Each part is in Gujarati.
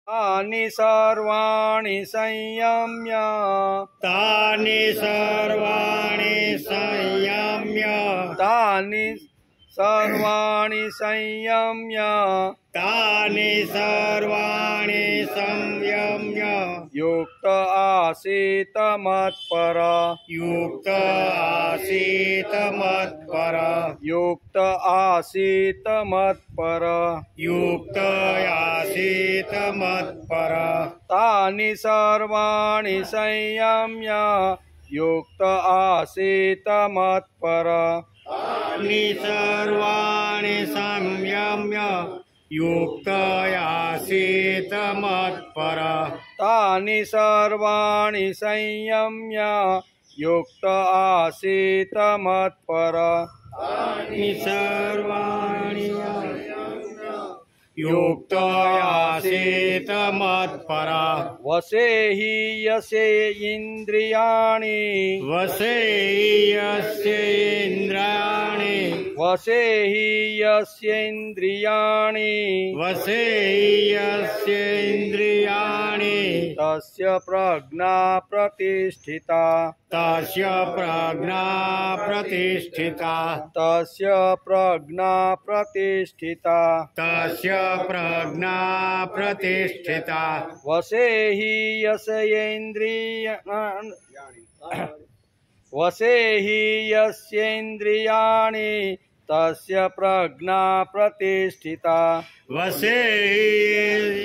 तानि सर्वाणि संयम्य तानि सर्वाणि संयम्य तानि सर्वाणि संयम्य तानि सर्वाणि संयम्य युक्त आसीत मत्पर युक्त आसीत मत्पर युक्त आसीत मत्पर युक्त आसीत मत्पर तानि सर्वाणि संयम्य युक्त आसीत मत्पर तानि सर्वाणि संयम्य युक्त आसीत मत्पर तानि सर्वाणि संयम्य युक्त आसीत मत्पर तानि सर्वाणि युक्त आसीत मत्पर वसे हि यसे इन्द्रियाणि वसे यस्य इन्द्रियाणि वसे हि यस्येन्द्रियाणि वसे यस्य इन्द्रियाणि तस्य प्रज्ञा प्रतिष्ठिता तस्य प्रज्ञा प्रतिष्ठिता तस्य प्रज्ञा प्रतिष्ठिता तस्य प्रज्ञा प्रतिष्ठिता वसे हि यस्येन्द्रियाणि वसे हि यस्येन्द्रियाणि तस्य प्रज्ञा प्रतिष्ठिता वसे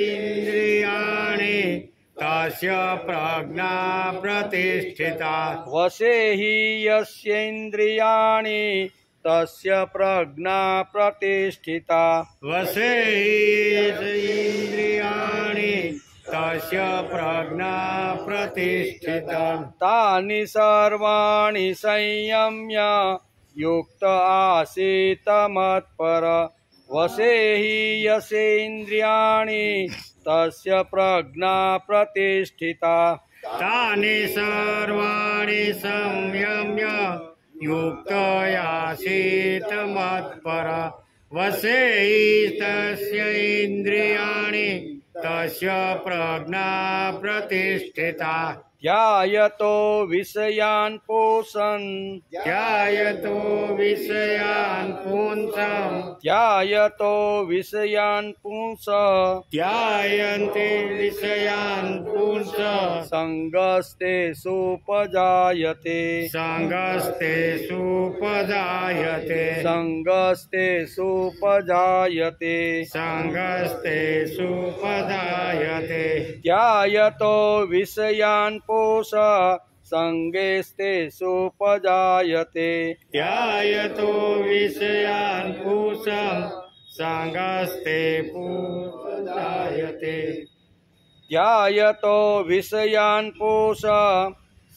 इन्द्रियाणि तस्य प्रज्ञा प्रतिष्ठिता वसे हि यस्येन्द्रियाणि तस्य प्रज्ञा प्रतिष्ठिता वसे इन्द्रियाणि तस्य प्रज्ञा प्रतिष्ठिता तानि सर्वाणि संयम्य युक्त आसीत मत्पर वसे हि यस्येन्द्रियाणि तस्य प्रज्ञा प्रतिष्ठिता तानि सर्वाणि संयम्य युक्त आसीत मत्पर वसे तस्य इन्द्रियाणि तस्य प्रज्ञा प्रतिष्ठिता ध्यायतो विषयान् पुंसन् ध्यायतो विषयान् पुंसः ध्यायतो विषयान् पुंस ध्यायन्ते विषयान् पुंसः संगस्तेषुपजायते संगस्तेषुपजायते संगस्तेषुपजायते संगस्तेषुपजायते ध्यायतो विषयान् पुंस संगस्तेषुपजायते ध्यायतो विषयान् पुंसः संगस्तेषुपजायते ध्यायतो विषयान् पुंस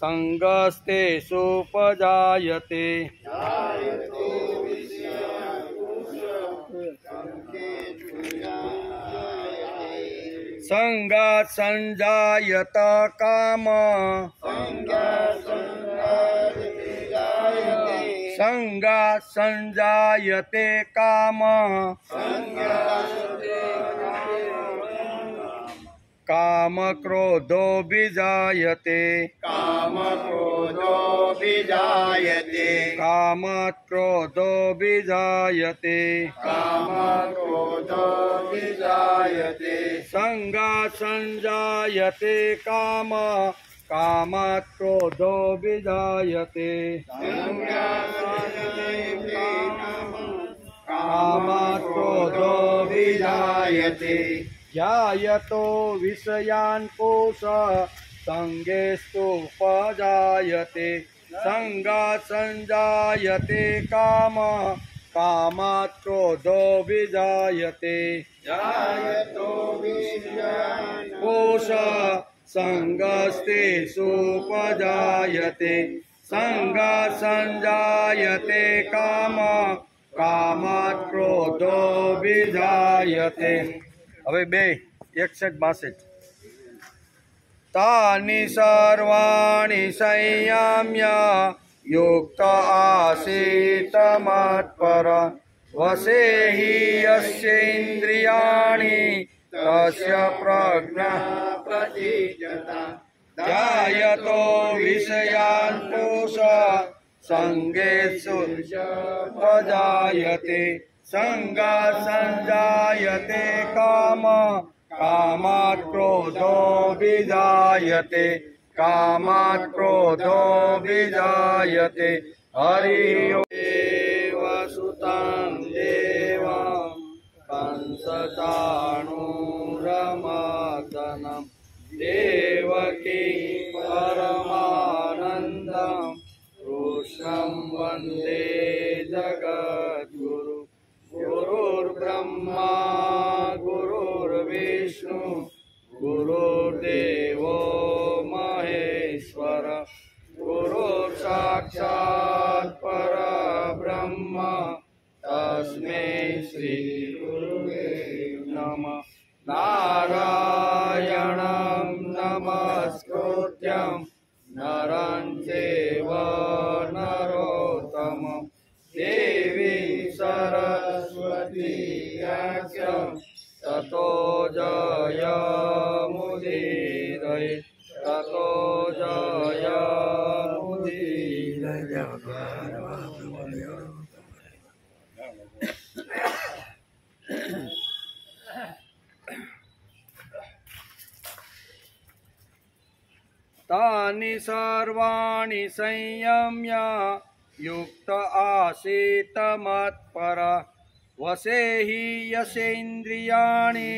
संगस्तेषुपजायते संगात् संजायत काम संगात् संजायते काम काम क्रोधो विजायते काम क्रोधो विजायते काम क्रोधो विजायते काम क्रोधो विजायते संगात् संजायते काम कामात् क्रोधो विजायते कामात् क्रोधो विजायते ध्यायतो विषयान् पुंस संगेषुपजायते संगात् संजायते काम कामात् क्रोधो विजायते ध्यायतो विषयान् पुंस संगस्तेषुपजायते संगात् संजायते काम कामात् क्रोधो विजायते। હવે 61-62 तानि सर्वाणि संयम्य युक्त आसीत मत्पर वसे हि यस्येन्द्रियाणि तस्य प्रज्ञा प्रतीयता ध्यायतो विषयान् पुरुष संगेषु प्रजायते संगात् संजायते काम कामात् क्रोधो विजायते कामात् क्रोधो विजायते हरि ओम् देवसुतं देवं कंसचाणूरमर्दनं देवकी परमानन्दं कृष्णं वन्दे जगद्गुरु गुरुर्ब्रह्मा गुरुर्विष्णु गुरुर्देवो महेश्वर गुरुर्साक्षात् परब्रह्म तस्मै श्री गुरुवे नमः नारायणं नमस्कृत्यं नरं चैव नरोत्तमं देवीं सरस्वती व्यासं ततो जयमुदीरये ततो जयमुदीरये। तानि सर्वाणि संयम्य युक्त आसीत् मत्पर वशे हि यशेन्द्रियाणि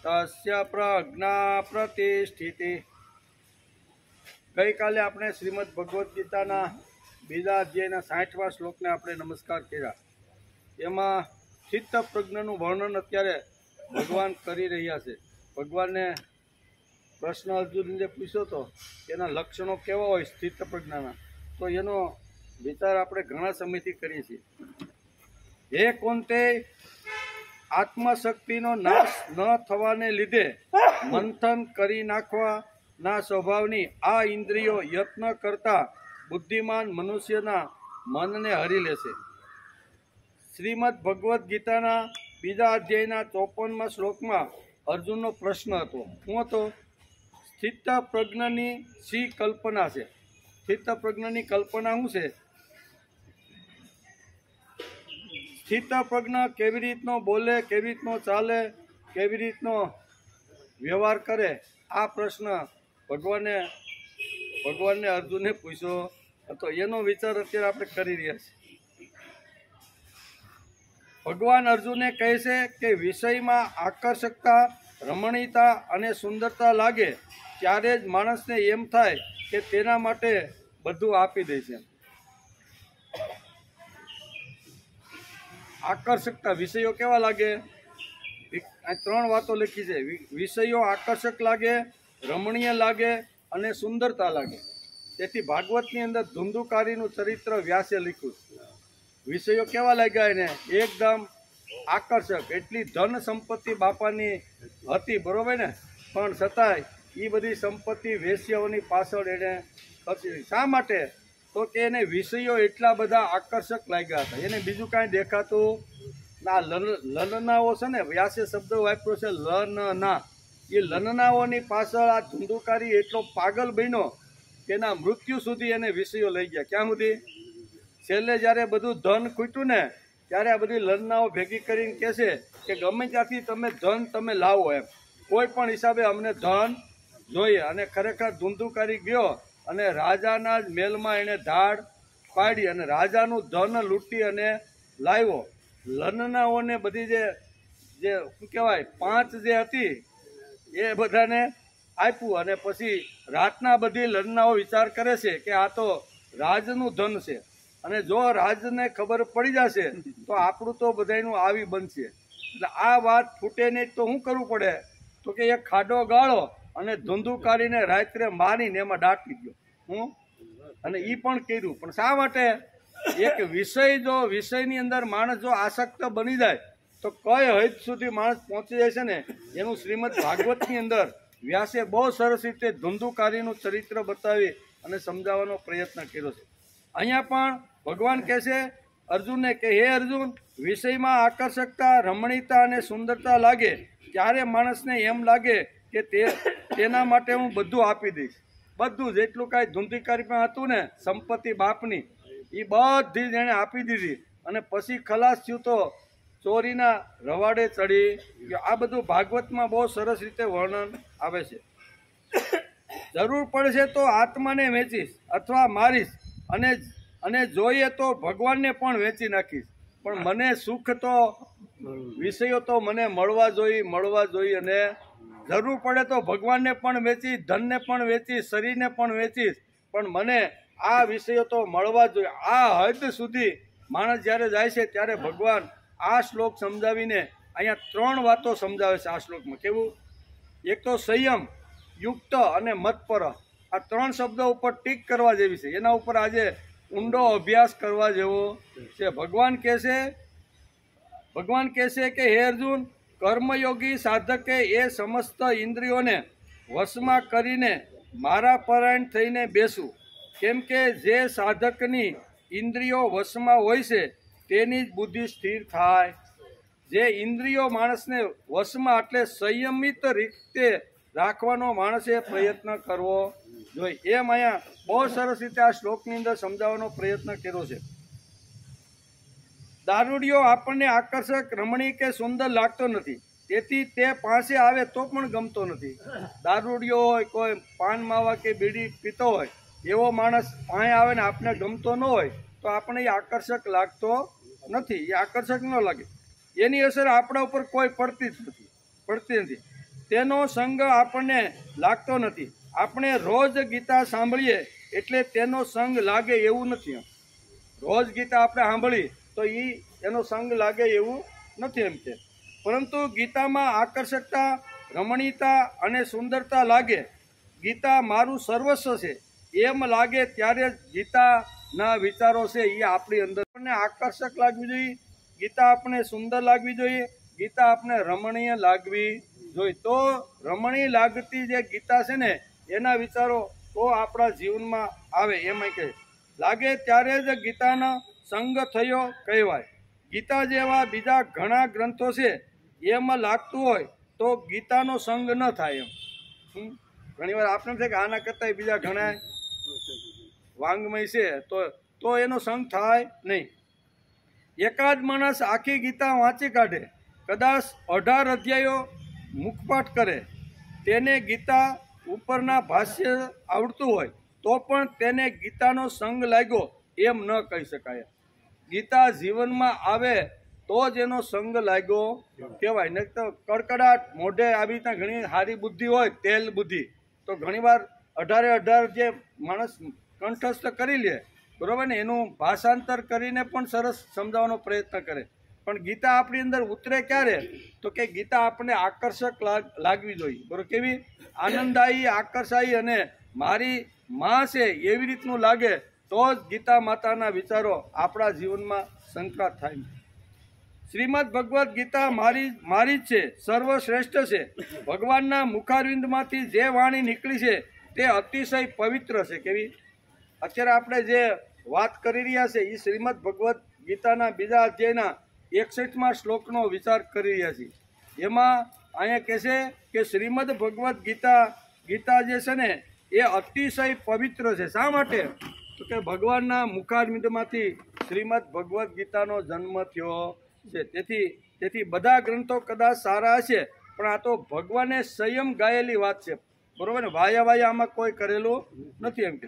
तस्य प्रज्ञा प्रतिष्ठिते। गई काले આપણે શ્રીમદ ભગવદ્ ગીતાના બીજા અધ્યાયના 60મા શ્લોકને આપણે નમસ્કાર કર્યા। એમાં ચિત્ત પ્રજ્ઞાનું વર્ણન અત્યારે ભગવાન કરી રહ્યા છે। ભગવાનને પ્રશ્ન અર્જુનને પૂછ્યો તો એના લક્ષણો કેવા હોય સ્થિત પ્રજ્ઞાના, તો એનો વિચાર આપણે ઘણા સમયથી કરીએ છીએ। હે કોંતે, આત્મશક્તિનો નાશ ન થવાને લીધે મંથન કરી નાખવાના સ્વભાવની આ ઇન્દ્રિયો યત્ન કરતા બુદ્ધિમાન મનુષ્યના મનને હરી લેશે। શ્રીમદ ભગવદ્ ગીતાના બીજા અધ્યાયના 54મા શ્લોકમાં અર્જુનનો પ્રશ્ન હતો। શું હતો? સ્થિત પ્રજ્ઞની શી કલ્પના છે? સ્થિત પ્રજ્ઞની કલ્પના શું છે? સ્થિત પ્રજ્ઞ કેવી રીતનો બોલે, કેવી રીતનો ચાલે, કેવી રીતનો વ્યવહાર કરે, આ પ્રશ્ન ભગવાનને અર્જુને પૂછ્યો હતો। એનો વિચાર અત્યારે આપણે કરી રહ્યા છીએ। ભગવાન અર્જુને કહે છે કે વિષયમાં આકર્ષકતા, રમણીયતા અને સુંદરતા લાગે ત્યારે જ માણસને એમ થાય કે તેના માટે બધું આપી દે છે। આકર્ષકતા, વિષયો કેવા લાગે? આ 3 વાતો લખી છે। વિષયો આકર્ષક લાગે, રમણીય લાગે અને સુંદરતા લાગે। તેથી ભાગવતની અંદર ધુંધુકારીનું ચરિત્ર વ્યાસે લખ્યું। વિષયો કેવા લાગ્યા એને? એકદમ આકર્ષક। એટલી ધન સંપત્તિ બાપાની હતી, બરોબર ને? પણ છતાંય એ બધી સંપત્તિ વેશ્યાઓની પાછળ એને ખર્ચી। શા માટે? તો કે એને વિષયો એટલા બધા આકર્ષક લાગ્યા હતા, એને બીજું કાંઈ દેખાતું ના। લલનાઓ છે ને, વ્યાસે શબ્દ વાપર્યો છે લનના, એ લનનાઓની પાછળ આ ધુંધુકારી એટલો પાગલ બન્યો કે એના મૃત્યુ સુધી એને વિષયો લઈ ગયા। ક્યાં સુધી? છેલ્લે જ્યારે બધું ધન ખૂટ્યું ને, ત્યારે આ બધી લલનાઓ ભેગી કરીને કહે છે કે ગમે ત્યાંથી તમે ધન તમે લાવો, એમ કોઈ પણ હિસાબે અમને ધન જોઈએ। અને ખરેખર ધુંધુકારી ગયો અને રાજાના જ મહેલમાં એણે ધાડ પાડી અને રાજાનું ધન લૂંટી અને લાવ્યો। લલનાઓને બધી જે શું કહેવાય 5 જે હતી એ બધાને આપ્યું। અને પછી રાતના બધી લલનાઓ વિચાર કરે છે કે આ તો રાજનું ધન છે, અને જો રાજને ખબર પડી જશે તો આપણું તો બધાનું આવી બનશે। એટલે આ વાત ફૂટે નહીં તો શું કરવું પડે? તો કે એક ખાડો ગાળો અને ધુંધુકારીને રાત્રે મારીને એમાં દાટી ગયો। અને એ પણ કર્યું। પણ શા માટે? એક વિષય, જો વિષયની અંદર માણસ જો આસક્ત બની જાય તો કઈ હદ સુધી માણસ પહોંચી જાય છે ને, એનું શ્રીમદ ભાગવતની અંદર વ્યાસે બહુ સરસ રીતે ધુંધુકારીનું ચરિત્ર બતાવી અને સમજાવવાનો પ્રયત્ન કર્યો છે। અહીંયા પણ ભગવાન કહે છે અર્જુનને કે હે અર્જુન, વિષયમાં આકર્ષકતા, રમણીયતા અને સુંદરતા લાગે ત્યારે માણસને એમ લાગે કે તેના માટે હું બધું આપી દઈશ. બધું જેટલું કાંઈ ધૂંધીકારીમાં હતું ને સંપત્તિ બાપની, એ બધી જ એણે આપી દીધી અને પછી ખલાસ થયું તો ચોરીના રવાડે ચડી ગયો. આ બધું ભાગવતમાં બહુ સરસ રીતે વર્ણન આવે છે. જરૂર પડશે તો આત્માને વેચીશ અથવા મારીશ અને જોઈએ તો ભગવાનને પણ વેચી નાખીશ, પણ મને સુખ તો વિષયો તો મને મળવા જોઈએ અને જરૂર પડે તો ભગવાનને પણ વેચીશ, ધનને પણ વેચીશ, શરીરને પણ વેચીશ, પણ મને આ વિષયો તો મળવા જોઈએ. આ હદ સુધી માણસ જ્યારે જાય છે ત્યારે ભગવાન આ શ્લોક સમજાવીને અહીંયા 3 વાતો સમજાવે છે આ શ્લોકમાં. કેવું? એક તો સંયમ, યુક્ત અને મતપર. આ 3 શબ્દો ઉપર ટીક કરવા જેવી છે. એના ઉપર આજે ઊંડો અભ્યાસ કરવા જેવો છે. ભગવાન કહેશે કે હે અર્જુન, કર્મયોગી સાધકે એ સમસ્ત ઇન્દ્રિયોને વશમાં કરીને મારા પરાયણ થઈને બેસું. કેમ કે જે સાધકની ઇન્દ્રિયો વશમાં હોય છે તેની જ બુદ્ધિ સ્થિર થાય. જે ઇન્દ્રિયો માણસને વશમાં એટલે સંયમિત રીતે રાખવાનો માણસે પ્રયત્ન કરવો જોઈએ. એમ અહીંયા બહુ સરસ રીતે આ શ્લોકની અંદર સમજાવવાનો પ્રયત્ન કર્યો છે. દારૂડિયો આપણને આકર્ષક, રમણીય કે સુંદર લાગતો નથી, તેથી તે પાસે આવે તો પણ ગમતો નથી. દારૂડિયો હોય, કોઈ પાન માવા કે બીડી પીતો હોય, એવો માણસ પાસે આવે ને આપણે ગમતો ન હોય તો આપણે એ આકર્ષક લાગતો નથી. એ આકર્ષક ન લાગે. એની અસર આપણા ઉપર કોઈ પડતી નથી. તેનો સંગ આપણને લાગતો નથી. આપણે રોજ ગીતા સાંભળીએ એટલે તેનો સંગ લાગે એવું નથી. રોજ ગીતા આપણે સાંભળી તો એનો સંગ લાગે એવું નથી એમ છે. પરંતુ ગીતામાં આકર્ષકતા, રમણીયતા અને સુંદરતા લાગે, ગીતા મારું સર્વસ્વ છે એમ લાગે ત્યારે જ ગીતાના વિચારો છે એ આપણી અંદર આપણને આકર્ષક લાગવી જોઈએ, ગીતા આપણે સુંદર લાગવી જોઈએ, ગીતા આપણે રમણીય લાગવી જોઈએ. તો રમણીય લાગતી જે ગીતા છે ને એના વિચારો તો આપણા જીવનમાં આવે એમાં કહે લાગે ત્યારે જ ગીતાનો સંગ થયો કહેવાય. ગીતા જેવા બીજા ઘણા ગ્રંથો છે એમાં લાગતું હોય તો ગીતાનો સંગ ન થાય એમ. ઘણીવાર આપણે છે કે આના કરતાં બીજા ઘણા વાંગમય છે તો એનો સંગ થાય નહીં. એકાદ માણસ આખી ગીતા વાંચી કાઢે, કદાચ 18 અધ્યાયો મુખપાઠ કરે, તેને ગીતા ઉપરના ભાષ્ય આવડતું હોય તો પણ તેને ગીતાનો સંગ લાગ્યો એમ ન કહી શકાય. ગીતા જીવનમાં આવે તો જ એનો સંગ લાગ્યો કહેવાય. નહીં તો કડકડાટ મોઢે આવી રીતના ઘણી સારી બુદ્ધિ હોય, તેલ બુદ્ધિ, તો ઘણીવાર 18 જે માણસ કંઠસ્થ કરી લે, બરાબર ને, એનું ભાષાંતર કરીને પણ સરસ સમજાવવાનો પ્રયત્ન કરે, પણ ગીતા આપણી અંદર ઉતરે ક્યારે? તો કે ગીતા આપણને આકર્ષક લાગવી જોઈએ. બરાબર? કેવી? આનંદદાયી, આકર્ષાયી અને મારી માં છે એવી રીતનું લાગે તો જ ગીતા માતાના વિચારો આપણા જીવનમાં સંક્રાંત થાય. શ્રીમદ ભગવદ્ ગીતા મારી જ છે, સર્વશ્રેષ્ઠ છે. ભગવાનના મુખારવિંદમાંથી જે વાણી નીકળી છે તે અતિશય પવિત્ર છે. કેવી? અત્યારે આપણે જે વાત કરી રહ્યા છે એ શ્રીમદ ભગવદ્ ગીતાના બીજા અધ્યાયના 61મા શ્લોકનો વિચાર કરી રહ્યા છીએ. એમાં અહીંયા કહે છે કે શ્રીમદ ભગવદ્ ગીતા જે છે ને એ અતિશય પવિત્ર છે. શા માટે? તો કે ભગવાનના મુખારવિંદમાંથી શ્રીમદ ભગવદ્ ગીતાનો જન્મ થયો છે. તેથી બધા ગ્રંથો કદાચ સારા હશે પણ આ તો ભગવાને સ્વયં ગાયેલી વાત છે. બરોબર ને? વાયા આમાં કોઈ કરેલું નથી એમ કે.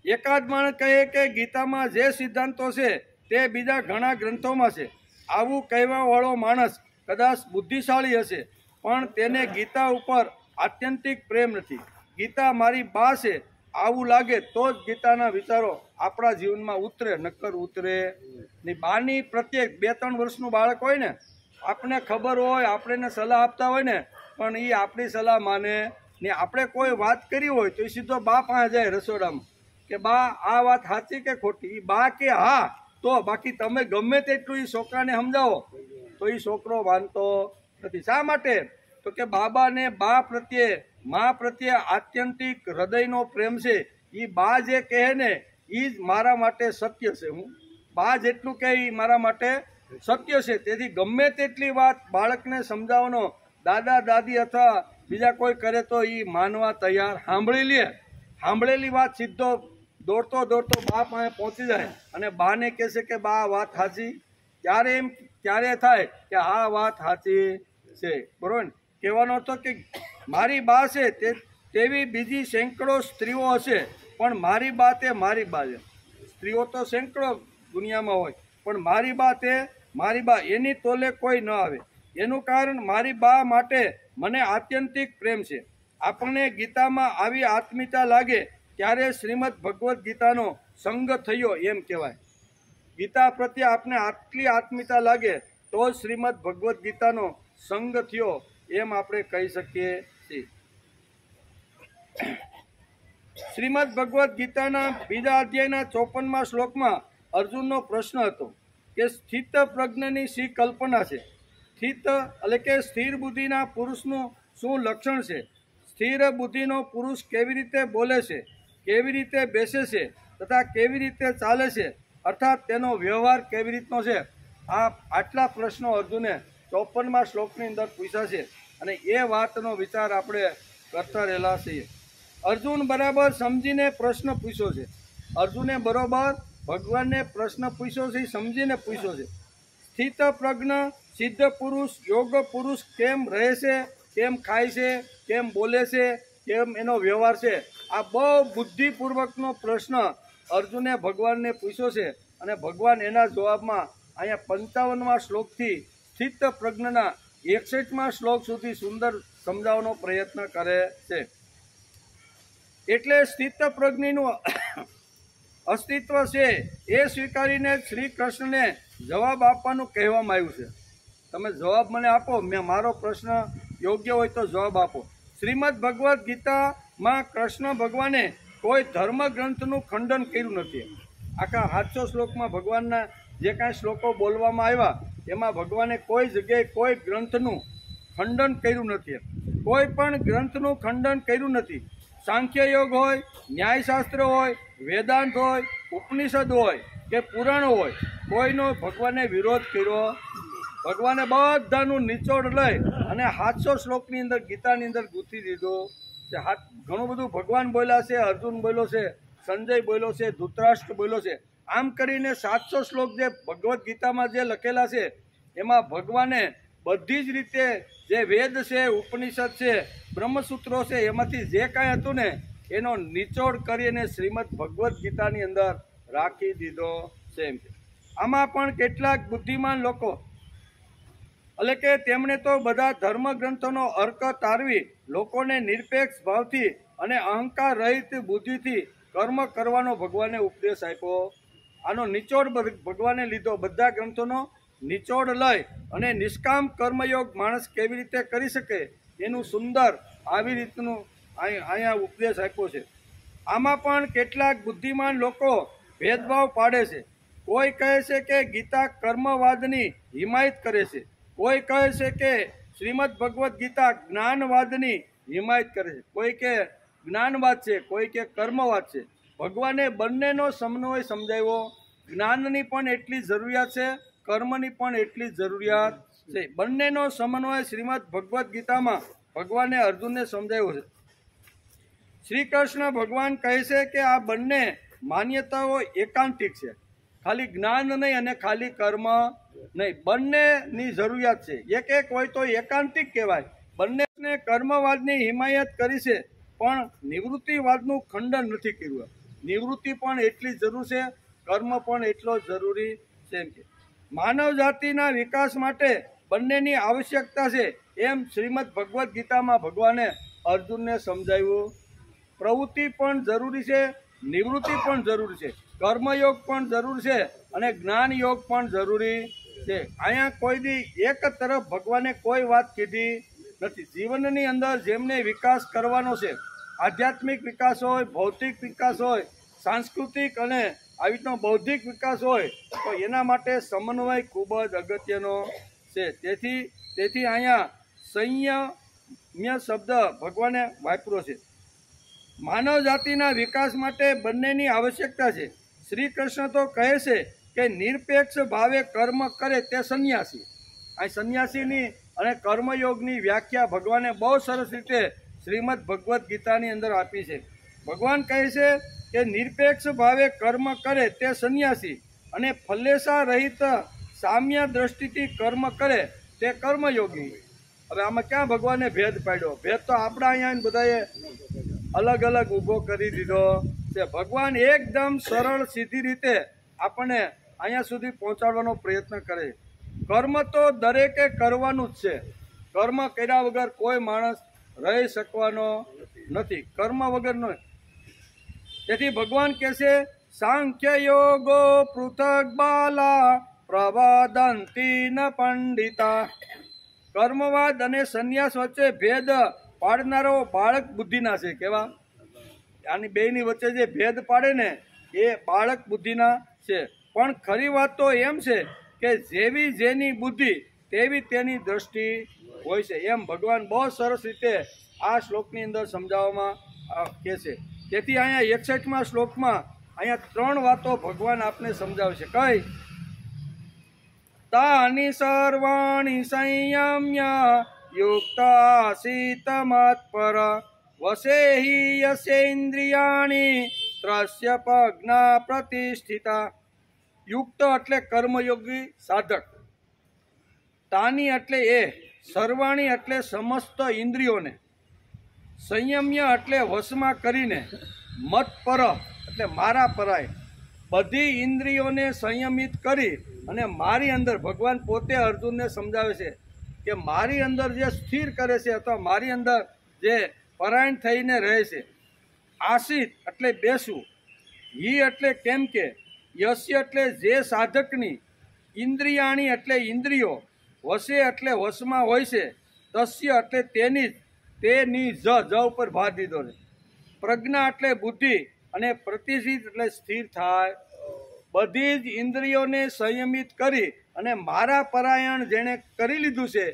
એકાદ માણસ કહે કે ગીતામાં જે સિદ્ધાંતો છે તે બીજા ઘણા ગ્રંથોમાં છે. આવું કહેવાવાળો માણસ કદાચ બુદ્ધિશાળી હશે પણ તેને ગીતા ઉપર આત્યંતિક પ્રેમ નથી. ગીતા મારી બા છે આવું લાગે તો જ ગીતાના વિચારો આપણા જીવનમાં ઉતરે, નક્કર ઉતરે નહીં. બાની પ્રત્યેક 2-3 વર્ષનું બાળક હોય ને, આપણે ખબર હોય, આપણે એને સલાહ આપતા હોય ને, પણ એ આપણી સલાહ માને ને. આપણે કોઈ વાત કરી હોય તો એ સીધો બા પાસે જાય રસોડામાં કે બા આ વાત સાચી કે ખોટી? એ બા કે હા, તો બાકી તમે ગમે તેટલું એ છોકરાને સમજાવો તો એ છોકરો માનતો નથી. શા માટે? તો કે બાબાને બા પ્રત્યે, મા પ્રત્યે આત્યંતિક હૃદયનો પ્રેમ છે. એ બા જે કહે ને એ જ મારા માટે સત્ય છે. હું બા જેટલું કહે એ મારા માટે શક્ય છે. તેથી ગમે તેટલી વાત બાળકને સમજાવવાનો દાદા દાદી અથવા બીજા કોઈ કરે તો એ માનવા તૈયાર, સાંભળેલી વાત સીધો દોડતો બા પાસે પહોંચી જાય અને બાને કહેશે કે બા આ વાત સાચી, ત્યારે થાય કે આ વાત સાચી છે. બરોબર ને? કહેવાનો હતો કે મારી બા છે તેવી બીજી સેંકડો સ્ત્રીઓ હશે, પણ મારી બા તે મારી બા છે. સ્ત્રીઓ તો સેંકડો દુનિયામાં હોય, પણ મારી બા તે મારી બા, એની તોલે કોઈ ન આવે. એનું કારણ મારી બા માટે મને આત્યંતિક પ્રેમ છે. આપણને ગીતામાં આવી આત્મીયતા લાગે ત્યારે શ્રીમદ ભગવદ્ ગીતાનો સંગ થયો એમ કહેવાય. ગીતા પ્રત્યે આપણે આટલી આત્મીયતા લાગે તો શ્રીમદ ભગવદ્ ગીતાનો સંગ થયો એમ આપણે કહી શકીએ છીએ. શ્રીમદ ભગવદ્ ગીતાના બીજા અધ્યાયના 54મા શ્લોકમાં અર્જુનનો પ્રશ્ન હતો કે સ્થિત પ્રજ્ઞની શી કલ્પના છે? સ્થિત એટલે કે સ્થિર બુદ્ધિના પુરુષનું શું લક્ષણ છે? સ્થિર બુદ્ધિનો પુરુષ કેવી રીતે બોલે છે, કેવી રીતે બેસે છે તથા કેવી રીતે ચાલે છે, અર્થાત તેનો વ્યવહાર કેવી રીતનો છે? આટલા પ્રશ્નો અર્જુને 54મા શ્લોકની અંદર પૂછ્યા છે અને એ વાતનો વિચાર આપણે કરતા રહેલા છીએ. અર્જુન બરાબર સમજીને પ્રશ્ન પૂછ્યો છે. અર્જુને બરોબર ભગવાનને પ્રશ્ન પૂછ્યો છે, સમજીને પૂછ્યો છે. સ્થિત પ્રજ્ઞ સિદ્ધ પુરુષ, યોગ પુરુષ કેમ રહે છે, કેમ ખાય છે, કેમ બોલે છે, કેમ એનો વ્યવહાર છે? આ બહુ બુદ્ધિપૂર્વકનો પ્રશ્ન અર્જુને ભગવાનને પૂછ્યો છે અને ભગવાન એના જવાબમાં અહીંયા 55મા શ્લોકથી સ્થિત પ્રજ્ઞના 61મા શ્લોક સુધી સુંદર સમજાવવાનો પ્રયત્ન કરે છે. એટલે સ્થિત પ્રજ્ઞનું અસ્તિત્વ છે એ સ્વીકારીને શ્રી કૃષ્ણને જવાબ આપવાનું કહેવામાં આવ્યું છે. તમે જવાબ મને આપો, મેં મારો પ્રશ્ન યોગ્ય હોય તો જવાબ આપો. શ્રીમદ ભગવદ્ ગીતામાં કૃષ્ણ ભગવાને કોઈ ધર્મ ગ્રંથનું ખંડન કર્યું નથી. આખા 700 શ્લોકમાં ભગવાનના જે કાંઈ શ્લોકો બોલવામાં આવ્યા એમાં ભગવાને કોઈ જગ્યાએ કોઈ ગ્રંથનું ખંડન કર્યું નથી. કોઈ પણ ગ્રંથનું ખંડન કર્યું નથી. સાંખ્ય યોગ હોય, ન્યાયશાસ્ત્ર હોય, વેદાંત હોય, ઉપનિષદ હોય કે પુરાણો હોય, કોઈનો ભગવાને વિરોધ કર્યો. ભગવાને બધાનું નિચોડ લઈ અને 700 શ્લોકની અંદર ગીતાની અંદર ગૂંથી દીધું છે. ઘણું બધું ભગવાન બોલ્યા છે, અર્જુન બોલ્યો છે, સંજય બોલ્યો છે, ધૃતરાષ્ટ્ર બોલ્યો છે. આમ કરીને 700 શ્લોક જે ભગવદ્ ગીતામાં જે લખેલા છે એમાં ભગવાને બધી જ રીતે જે વેદ છે, ઉપનિષદ છે, બ્રહ્મસૂત્રો છે, એમાંથી જે કાંઈ હતું ને એનો નિચોડ કરીને શ્રીમદ ભગવદ્ ગીતાની અંદર રાખી દીધો છે. આમાં પણ કેટલાક બુદ્ધિમાન લોકો એટલે કે તેમણે તો બધા ધર્મ ગ્રંથોનો અર્ક તારવી લોકોને નિરપેક્ષ ભાવથી અને અહંકાર રહિત બુદ્ધિથી કર્મ કરવાનો ભગવાને ઉપદેશ આપ્યો. આનો નિચોડ ભગવાને લીધો. બધા ગ્રંથોનો નિચોડ લઈ અને નિષ્કામ કર્મયોગ માણસ કેવી રીતે કરી શકે એનું સુંદર આવી રીતનું અહીંયા ઉપદેશ આપ્યો છે. આમાં પણ કેટલાક બુદ્ધિમાન લોકો ભેદભાવ પાડે છે. કોઈ કહે છે કે ગીતા કર્મવાદની હિમાયત કરે છે, કોઈ કહે છે કે શ્રીમદ ભગવદ્ ગીતા જ્ઞાનવાદની હિમાયત કરે છે. કોઈ કે જ્ઞાનવાદ છે, કોઈ કે કર્મવાદ છે. ભગવાને બંનેનો સમન્વય સમજાવ્યો. જ્ઞાનની પણ એટલી જરૂરિયાત છે, કર્મની પણ એટલી જરૂરિયાત છે. બંનેનો સમન્વય શ્રીમદ ભગવદ્ ગીતામાં ભગવાને અર્જુનને સમજાવ્યો છે. શ્રી કૃષ્ણ ભગવાન કહે છે કે આ બંને માન્યતાઓ એકાંતિક છે. ખાલી જ્ઞાન નહીં અને ખાલી કર્મ નહીં, બંનેની જરૂરિયાત છે. એક હોય તો એકાંતિક કહેવાય. બંનેને કર્મવાદની હિમાયત કરી છે પણ નિવૃત્તિવાદનું ખંડન નથી કર્યું. નિવૃત્તિ પણ એટલી જરૂર છે, કર્મ પણ એટલો જરૂરી છે. એમ કે માનવ જાતિના વિકાસ માટે બંનેની આવશ્યકતા છે એમ શ્રીમદ ભગવદ્ ગીતામાં ભગવાને અર્જુનને સમજાવ્યું. પ્રવૃત્તિ પણ જરૂરી છે, નિવૃત્તિ પણ જરૂરી છે, કર્મયોગ પણ જરૂર છે અને જ્ઞાન યોગ પણ જરૂરી છે. અહીંયા કોઈ દી એક તરફ ભગવાને કોઈ વાત કીધી નથી. જીવનની અંદર જેમને વિકાસ કરવાનો છે, આધ્યાત્મિક વિકાસ હોય, ભૌતિક વિકાસ હોય, સાંસ્કૃતિક અને આવી રીતનો બૌદ્ધિક વિકાસ હોય તો એના માટે સમન્વય ખૂબ જ અગત્યનો છે. તેથી અહીંયા સંયમ્ય શબ્દ ભગવાને વાપર્યો છે. માનવ જાતિના વિકાસ માટે બંનેની આવશ્યકતા છે. શ્રી કૃષ્ણ તો કહે છે કે નિરપેક્ષ ભાવે કર્મ કરે તે સંન્યાસી. આ સંન્યાસીની અને કર્મયોગની વ્યાખ્યા ભગવાને બહુ સરસ રીતે શ્રીમદ ભગવદ્ ગીતાની અંદર આપી છે. ભગવાન કહે છે કે નિરપેક્ષ ભાવે કર્મ કરે તે સંન્યાસી અને ફલેસા રહિત સામ્ય દ્રષ્ટિથી કર્મ કરે તે કર્મયોગી. હવે આમાં ક્યાં ભગવાને ભેદ પાડ્યો? ભેદ તો આપણા અહીંયા બધાએ અલગ અલગ ઊભો કરી દીધો છે. ભગવાન એકદમ સરળ સીધી રીતે આપણને અહીંયા સુધી પહોંચાડવાનો પ્રયત્ન કરે. કર્મ તો દરેકે કરવાનું જ છે. કર્મ કર્યા વગર કોઈ માણસ રહી શકવાનો નથી, કર્મ વગરનો. તેથી ભગવાન કહે છે સાંખ્ય યોગો પૃથક બાલા પ્રવાદંતી ન પંડિતા. કર્મવાદ અને સંન્યાસ વચ્ચે ભેદ પાડનારો બાળક બુદ્ધિના છે. કેવા? આની બેની વચ્ચે જે ભેદ પાડે ને એ બાળક બુદ્ધિના છે. પણ ખરી વાત તો એમ છે કે જેવી જેની બુદ્ધિ તેવી તેની દ્રષ્ટિ હોય છે. એમ ભગવાન બહુ સરસ રીતે આ શ્લોકની અંદર સમજાવવામાં કહે છે. તેથી અહીંયા 61મા શ્લોકમાં અહીંયા 3 વાતો ભગવાન આપને સમજાવે છે. કઈ? તાની સર્વાણી સંયમ્ય યુક્ત આસીત મત્પર વસેહિ યસેન્દ્રિયાણી ત્રસ્ય પ્રજ્ઞા પ્રતિષ્ઠિતા. યુક્ત એટલે કર્મયોગી સાધક, તાની એટલે એ, સર્વાણી એટલે સમસ્ત ઇન્દ્રિયોને, સંયમ્ય એટલે વશમાં કરીને, મત્પર એટલે મારા પરાય, બધી ઇન્દ્રિયોને સંયમિત કરી અને મારી અંદર ભગવાન પોતે અર્જુનને સમજાવે છે કે મારી અંદર જે સ્થિર કરે છે અથવા મારી અંદર જે પરાયણ થઈને રહે છે. આસિત એટલે બેસવું, હિ એટલે કેમ કે, યસ્ય એટલે જે સાધકની, ઇન્દ્રિયાણી એટલે ઇન્દ્રિયો, વશે એટલે વશમાં હોય છે, તસ્ય એટલે તેની જ, તેની જ ઉપર ભાર દીધો છે, પ્રજ્ઞા એટલે બુદ્ધિ અને પ્રતિષ્ઠિત એટલે સ્થિર થાય. બધી જ ઇન્દ્રિયોને સંયમિત કરી અને મારા પરાયણ જેણે કરી લીધું છે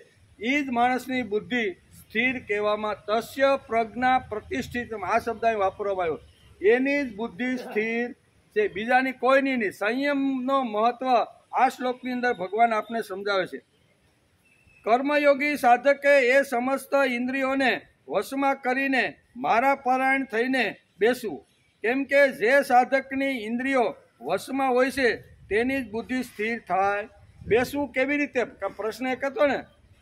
એ જ માણસની બુદ્ધિ સ્થિર કહેવામાં. તસ્ય પ્રજ્ઞા પ્રતિષ્ઠિત, આ શબ્દ અહીં વાપરવામાં આવ્યો. એની જ બુદ્ધિ સ્થિર છે, બીજાની કોઈની નહીં. સંયમનો મહત્વ આ શ્લોકની અંદર ભગવાન આપને સમજાવે છે. કર્મયોગી સાધકે એ સમસ્ત ઇન્દ્રિયોને વશમાં કરીને મારા પરાયણ થઈને બેસવું. કેમ કે જે સાધકની ઇન્દ્રિયો વશમાં હોય છે તેની જ બુદ્ધિ સ્થિર થાય. બેસવું કેવી રીતે? પ્રશ્ન એક હતો ને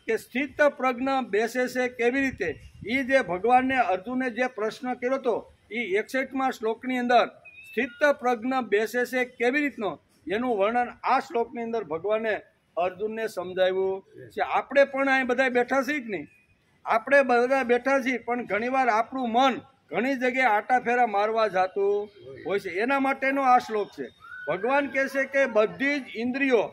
કે સ્થિત પ્રજ્ઞ બેસે છે કેવી રીતે? એ જે ભગવાનને અર્જુને જે પ્રશ્ન કર્યો હતો એ 61મા શ્લોકની અંદર સ્થિત પ્રજ્ઞ બેસે છે કેવી રીતનો એનું વર્ણન આ શ્લોકની અંદર ભગવાને અર્જુનને સમજાવ્યું છે. આપણે પણ અહીં બધા બેઠા છીએ કે નહીં? આપણે બધા બેઠા છીએ, પણ ઘણીવાર આપણું મન ઘણી જગ્યાએ આટા ફેરા મારવા જતું હોય છે. એના માટેનો આ શ્લોક છે. ભગવાન કહે છે કે બધી જ ઇન્દ્રિયો,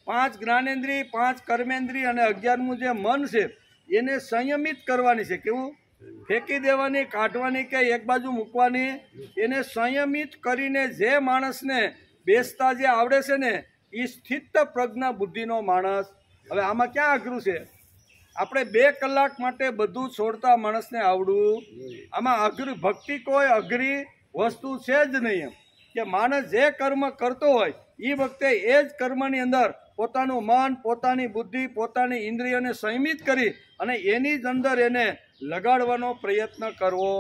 5 જ્ઞાનેન્દ્રિય, 5 કર્મેન્દ્રિય અને 11મું જે મન છે એને સંયમિત કરવાની છે. કેવું? ફેંકી દેવાની, કાઢવાની કે એક બાજુ મૂકવાની. એને સંયમિત કરીને જે માણસને બેસતા જે આવડે છે ને એ સ્થિત પ્રજ્ઞા બુદ્ધિનો માણસ. હવે આમાં ક્યાં અઘરું છે? આપણે 2 કલાક માટે બધું છોડતા માણસને આવડવું. આમાં અઘરી ભક્તિ કોઈ અઘરી વસ્તુ છે જ નહીં. એમ કે માણસ જે કર્મ કરતો હોય એ વખતે એ જ કર્મની અંદર પોતાનું મન, પોતાની બુદ્ધિ, પોતાની ઇન્દ્રિયોને સંયમિત કરી અને એની જ અંદર એને લગાડવાનો પ્રયત્ન કરવો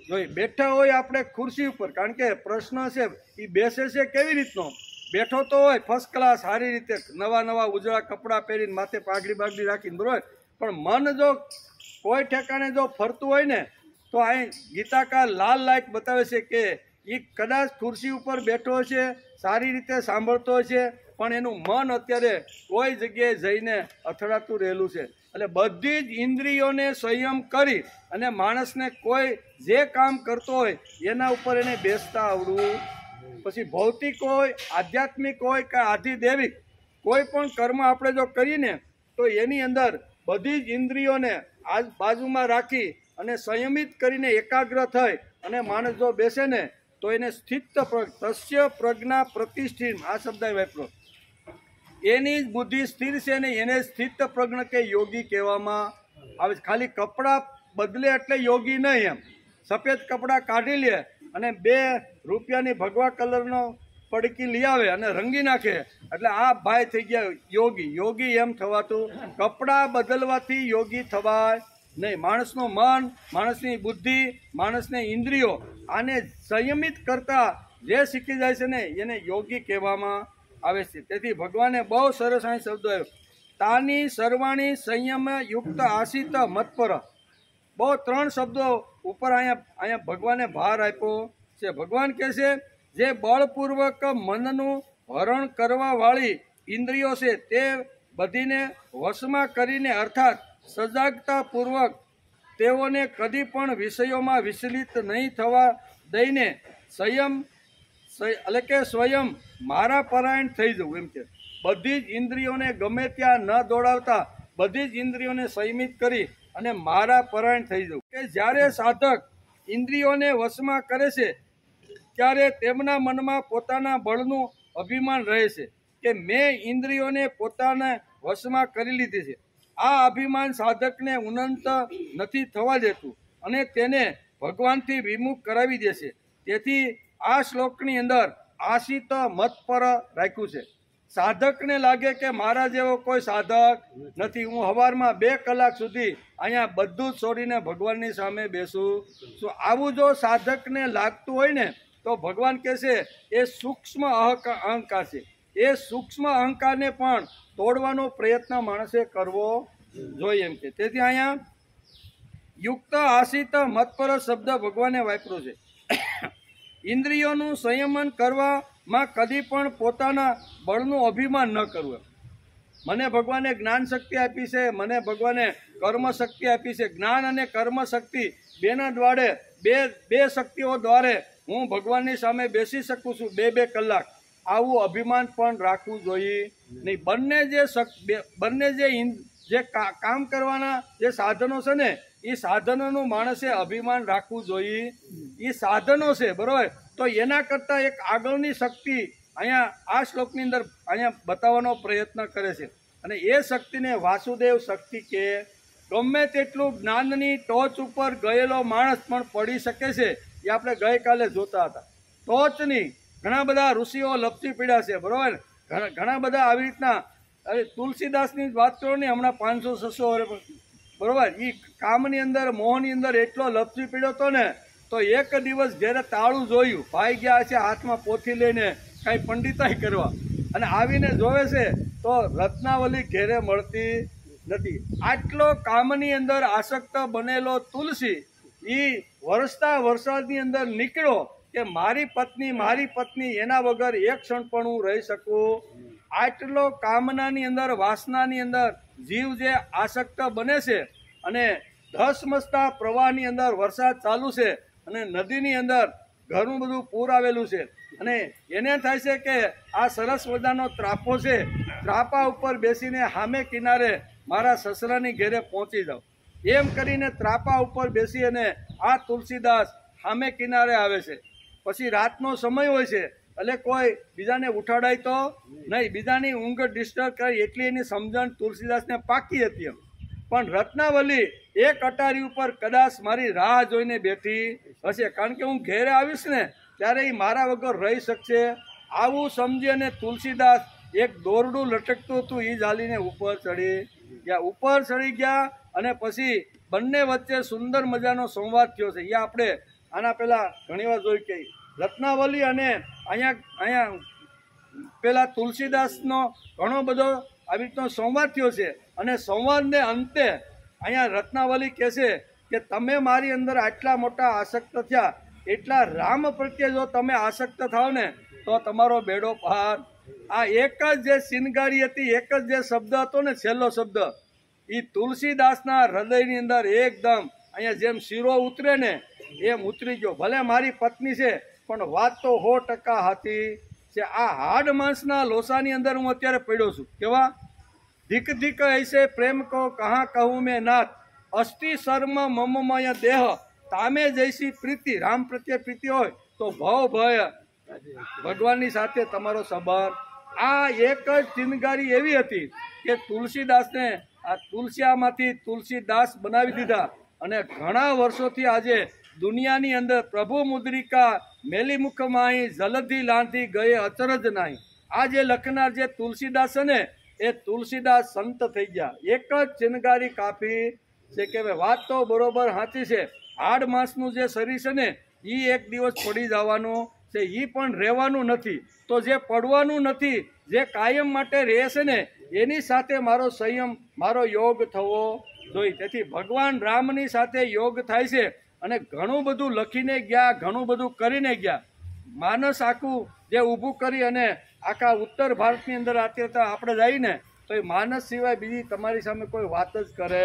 જોઈએ. બેઠા હોય આપણે ખુરશી ઉપર, કારણ કે પ્રશ્ન છે એ બેસે છે કેવી રીતનો? બેઠો તો હોય ફર્સ્ટ ક્લાસ, સારી રીતે, નવા ઉજળા કપડાં પહેરીને, માથે પાઘડી બાગડી રાખીને, બરોબર. પણ મન જો કોઈ ઠેકાણે જો ફરતું હોય ને તો અહીં ગીતાકાર લાલ લાઈટ બતાવે છે કે એ કદાચ ખુરશી ઉપર બેઠો છે, સારી રીતે સાંભળતો છે, પણ એનું મન અત્યારે કોઈ જગ્યાએ જઈને અથડાતું રહેલું છે. એટલે બધી જ ઇન્દ્રિયોને સંયમ કરી અને માણસને કોઈ જે કામ કરતો હોય એના ઉપર એને બેસતા આવડવું. પછી ભૌતિક હોય, આધ્યાત્મિક હોય કે આધિદૈવિક કોઈ પણ કર્મ આપણે જો કરીને તો એની અંદર બધી જ ઇન્દ્રિયોને બાજુમાં રાખી અને સંયમિત કરીને એકાગ્ર થઈ અને માણસ જો બેસે ને તો એને સ્થિત તસ્ય પ્રજ્ઞા પ્રતિષ્ઠિત, આ શબ્દ વાપરો. એની જ બુદ્ધિ સ્થિર છે ને એને સ્થિત પ્રજ્ઞ કે યોગી કહેવામાં આવે છે. ખાલી કપડાં બદલે એટલે યોગી નહીં. એમ સફેદ કપડાં કાઢી લે અને 2 રૂપિયાની ભગવા કલરનો પડકી લઈ આવે અને રંગી નાખે એટલે આ ભાઈ થઈ ગયા યોગી. યોગી એમ થવાતું કપડાં બદલવાથી યોગી થવાય નહીં. માણસનું મન, માણસની બુદ્ધિ, માણસની ઇન્દ્રિયો આને સંયમિત કરતા જે શીખી જાય છે ને એને યોગી કહેવામાં આવે છે. તેથી ભગવાને બહુ સરસ અહીં શબ્દો આવ્યો, તાની સર્વાણી સંયમ યુક્ત આશિત મતપર. બહુ 3 શબ્દો ઉપર અહીંયા ભગવાને ભાર આપ્યો છે. ભગવાન કહે છે જે બળપૂર્વક મનનું હરણ કરવા વાળી ઇન્દ્રિયો છે તે બધીને વશમાં કરીને અર્થાત સજાગતા પૂર્વક તેઓને કદી પણ વિષયોમાં વિચલિત નહીં થવા દઈને એટલે કે સ્વયં મારા પરાયણ થઈ જવું. એમ કે બધી જ ઇન્દ્રિયોને ગમે ત્યાં ન દોડાવતા બધી જ ઇન્દ્રિયોને સંયમિત કરી અને મારા પરાયણ થઈ જવું. કે જ્યારે સાધક ઇન્દ્રિયોને વશમાં કરે છે ત્યારે તેમના મનમાં પોતાના બળનું અભિમાન રહે છે કે મેં ઇન્દ્રિયોને પોતાના વશમાં કરી લીધી છે. આ અભિમાન સાધકને ઉન્નત નથી થવા દેતું અને તેને ભગવાનથી વિમુખ કરાવી દેશે. તેથી આ શ્લોકની અંદર આશિત મત પર રાખ્યું છે. સાધકને લાગે કે મારા જેવો કોઈ સાધક નથી, હું સવારમાં 2 કલાક સુધી અહીંયા બધું જ છોડીને ભગવાનની સામે બેસું છું. આવું જો સાધકને લાગતું હોય ને તો ભગવાન કહે છે એ સૂક્ષ્મ અહંકાર છે. એ સૂક્ષ્મ અહંકારને પણ તોડવાનો પ્રયત્ન માણસે કરવો જોઈએ એમ કે. તેથી અહીંયા યુક્ત આશિત મતપર શબ્દ ભગવાને વાપર્યો છે. ઇન્દ્રિયોનું સંયમન કરવામાં કદી પણ પોતાના બળનું અભિમાન ન કરવું. મને ભગવાને જ્ઞાન શક્તિ આપી છે, મને ભગવાને કર્મ શક્તિ આપી છે. જ્ઞાન અને કર્મ શક્તિ બેના દ્વારે બે શક્તિઓ દ્વારે હું ભગવાનની સામે બેસી શકું છું 2-2 કલાક. આવું અભિમાન પણ રાખવું જોઈએ નહીં. બંને જે કામ કરવાના જે સાધનો છે ને એ સાધનોનું માણસે અભિમાન રાખવું જોઈએ. એ સાધનો છે બરોબર, તો એના કરતાં એક આગળની શક્તિ અહીંયા આ શ્લોકની અંદર અહીંયા બતાવવાનો પ્રયત્ન કરે છે. અને એ શક્તિને વાસુદેવ શક્તિ કે ગમે તેટલું જ્ઞાનની ટોચ ઉપર ગયેલો માણસ પણ પડી શકે છે. એ આપણે ગઈકાલે જોતા હતા. ટોચની ઘણા બધા ઋષિઓ લપસી પડ્યા છે બરોબર. ઘણા બધા આવી રીતના તુલસીદાસની વાત કરો ને, હમણાં 500-600 વર્ષ બરોબર, એ કામની અંદર મોહની અંદર એટલો લપસી પડ્યો હતો ને તો એક દિવસ ઘેરે તાળું જોયું, ભાઈ ગયા છે હાથમાં પોથી લઈને કાંઈ પંડિતાઈ કરવા, અને આવીને જોવે છે તો રત્નાવલી ઘેરે મળતી નથી. આટલો કામની અંદર આસક્ત બનેલો તુલસી એ વરસતા વરસાદની અંદર નીકળ્યો કે મારી પત્ની એના વગર એક ક્ષણ પણ હું રહી શકું. આટલો કામનાની અંદર વાસનાની અંદર જીવ જે આસક્ત બને છે અને ધસમસતા પ્રવાહની અંદર વરસાદ ચાલુ છે અને નદીની અંદર ઘણું બધું પૂર આવેલું છે અને એને થાય છે કે આ સરસ મજાનો ત્રાપો છે, ત્રાપા ઉપર બેસીને સામે કિનારે મારા સસરાની ઘેરે પહોંચી જાઉં. એમ કરીને ત્રાપા ઉપર બેસી અને આ તુલસીદાસ સામે કિનારે આવે છે. પછી રાતનો સમય હોય છે એટલે કોઈ બીજાને ઉઠાડાય તો નહીં, બીજાની ઊંઘ ડિસ્ટર્બ કરે એટલી એની સમજણ તુલસીદાસને પાકી હતી. એમ પણ રત્નાવલી એક અટારી ઉપર કદાચ મારી રાહ જોઈને બેઠી હશે, કારણ કે હું ઘેરે આવીશ ને ત્યારે એ મારા વગર રહી શકશે. આવું સમજી અને તુલસીદાસ એક દોરડું લટકતું હતું એ ઝાલીને ઉપર ચડી ગયા અને પછી બંને વચ્ચે સુંદર મજાનો સંવાદ થયો છે. એ આપણે આના પહેલા ઘણી વાર જોયું કે રત્નાવલી અને અહીંયા પેલા તુલસીદાસનો ઘણો બધો આવી રીતનો સંવાદ થયો છે. અને સંવાદને અંતે અહીંયા રત્નાવલી કહે છે કે તમે મારી અંદર આટલા મોટા આસક્ત થયા, એટલા રામ પ્રત્યે જો તમે આસક્ત થાવ ને તો તમારો બેડો પાર. આ એક જ જે શિનગારી હતી, એક જ જે શબ્દ હતો ને છેલ્લો શબ્દ, એ તુલસીદાસના હૃદયની અંદર એકદમ અહીંયા જેમ શીરો ઉતરે ને એમ ઉતરી ગયો. ભલે મારી પત્ની છે પણ વાત તો 100% હાથી છે. આ હાડ માંસના લોસાની અંદર હું અત્યારે પડ્યો છું. કેવા ધીક ધીક ऐसे પ્રેમ કો કહા કહું મેં નાથ, અસ્થિ શર્મ મમમય દેહ, તામે જૈસી પ્રીતિ. રામ પ્રત્યે પ્રીતિ હોય તો ભવ ભય ભગવાનની સાથે તમારો સંબંધ. આ એક જ ચિનગારી એવી હતી કે તુલસીદાસને આ તુલસિયામાંથી તુલસીદાસ બનાવી દીધા. અને ઘણા વર્ષોથી આજે દુનિયાની અંદર પ્રભુ મુદ્રિકા મેલી મુખમાહી જલધી લાંથી ગયે અચરજ નહીં. આ જે લખનાર જે તુલસીદાસ છે ને એ તુલસીદાસ સંત થઈ ગયા. એક જ ચિનગારી કાપી છે કે વાત તો બરોબર સાચી છે. હાડ માંસનું જે શરીર છે ને એ એક દિવસ પડી જવાનું છે, એ પણ રહેવાનું નથી. તો જે પડવાનું નથી, જે કાયમ માટે રહેશે ને એની સાથે મારો સંયમ, મારો યોગ થવો જોઈએ. તેથી ભગવાન રામની સાથે યોગ થાય છે અને ઘણું બધું લખીને ગયા, ઘણું બધું કરીને ગયા. માનસ આખું જે ઊભું કરી અને આખા ઉત્તર ભારતની અંદર અત્યારે આપણે જઈએ ને તો એ માનસ સિવાય બીજી તમારી સામે કોઈ વાત જ કરે.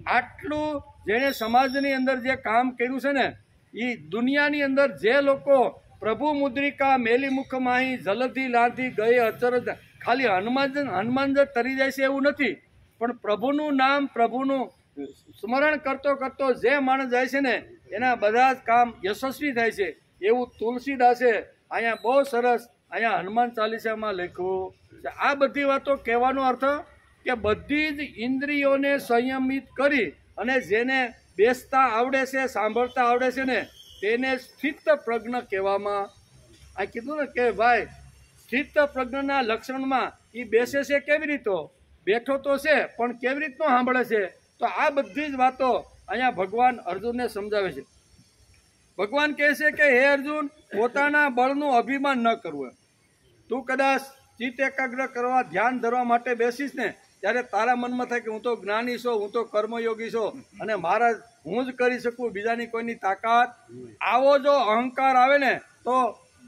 આટલું જેણે સમાજની અંદર જે કામ કર્યું છે ને એ દુનિયાની અંદર જે લોકો પ્રભુ મુદ્રિકા મેલી મુખ માહી જલધી લાંધી ગયે અચરજ, ખાલી હનુમાન જ તરી જાય છે એવું નથી, પણ પ્રભુનું નામ, પ્રભુનું સ્મરણ કરતો કરતો જે માણસ જાય છે ને એના બધા જ કામ યશસ્વી થાય છે. એવું તુલસીદાસે અહીંયા બહુ સરસ અહીંયા હનુમાન ચાલીસામાં લખ્યું છે. આ બધી વાતો કહેવાનો અર્થ કે બધી જ ઇન્દ્રિયોને સંયમિત કરી અને જેને બેસતા આવડે છે, સાંભળતા આવડે છે ને તેને સ્થિત પ્રજ્ઞ કહેવામાં. આ કીધું ને કે ભાઈ સ્થિત પ્રજ્ઞના લક્ષણમાં એ બેસે છે કેવી રીતો, બેઠો તો છે પણ કેવી રીતનો સાંભળે છે. તો આ બધી જ વાતો અહીંયા ભગવાન અર્જુનને સમજાવે છે. ભગવાન કહે છે કે હે અર્જુન, પોતાના બળનું અભિમાન ન કરવું. તું કદાચ ચિત્ત એકાગ્ર કરવા, ધ્યાન ધરવા માટે બેસીશ ને ત્યારે તારા મનમાં થાય કે હું તો જ્ઞાની છું, હું તો કર્મયોગી છું અને મારા હું જ કરી શકું, બીજાની કોઈની તાકાત. આવો જો અહંકાર આવે ને તો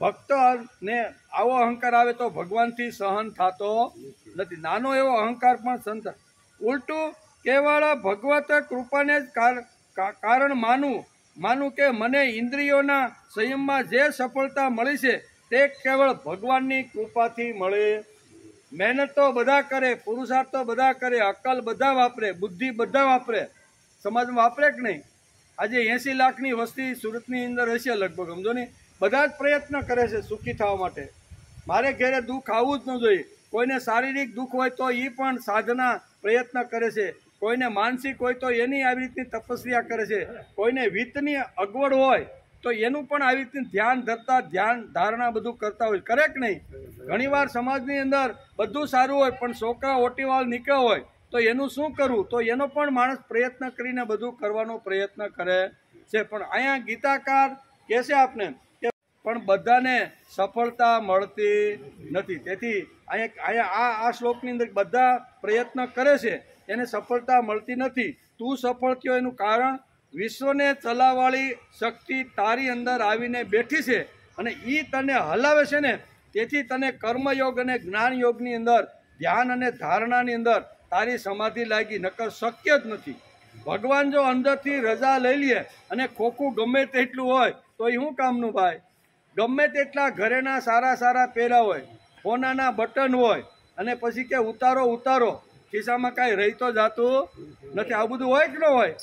ભક્તને આવો અહંકાર આવે તો ભગવાનથી સહન થતો નથી. નાનો એવો અહંકાર પણ સંત. ઉલટું કેવળ ભગવત કૃપાને જ કારણ માનું કે મને ઇન્દ્રિયોના સંયમમાં જે સફળતા મળી છે તે કેવળ ભગવાનની કૃપાથી મળે. મહેનત તો બધા કરે, પુરુષાર્થ તો બધા કરે, અક્કલ બધા વાપરે, બુદ્ધિ બધા વાપરે, સમાજમાં વાપરે કે નહીં? આજે 80 લાખની વસ્તી સુરતની અંદર હશે લગભગ, સમજો ને. બધા જ પ્રયત્ન કરે છે સુખી થવા માટે. મારે ઘેરે દુઃખ આવવું જ ન જોઈએ. કોઈને શારીરિક દુઃખ હોય તો એ પણ સાધના પ્રયત્ન કરે છે, કોઈને માનસિક હોય તો એની આવી રીતની તપસ્યા કરે છે, કોઈને વિત્તની અગવડ હોય તો એનું પણ આવી રીતની ધ્યાન ધરતા, ધ્યાન ધારણા બધું કરતા હોય. કરે કે નહીં? ઘણીવાર સમાજની અંદર બધું સારું હોય પણ છોકરા ઓટીવાળ નીકળ્યા હોય તો એનું શું કરવું? તો એનો પણ માણસ પ્રયત્ન કરીને બધું કરવાનો પ્રયત્ન કરે છે. પણ અહીંયા ગીતાકાર કહે છે આપને કે પણ બધાને સફળતા મળતી નથી. તેથી અહીંયા આ શ્લોકની અંદર બધા પ્રયત્ન કરે છે એને સફળતા મળતી નથી. તું સફળ થયો એનું કારણ વિશ્વને ચલાવવાળી શક્તિ તારી અંદર આવીને બેઠી છે અને એ તને હલાવે છે ને, તેથી તને કર્મયોગ અને જ્ઞાન યોગની અંદર, ધ્યાન અને ધારણાની અંદર તારી સમાધિ લાગી, નકર શક્ય જ નથી. ભગવાન જો અંદરથી રજા લઈ લે અને ખોખું ગમે તેટલું હોય તો એ શું કામનું ભાઈ? ગમે તેટલા ઘરેના સારા સારા પહેરા હોય, સોનાના બટન હોય અને પછી કે ઉતારો ઉતારો, ખિસ્સામાં કાંઈ રહી તો જાતું નથી. આવું બધું હોય કે ન હોય?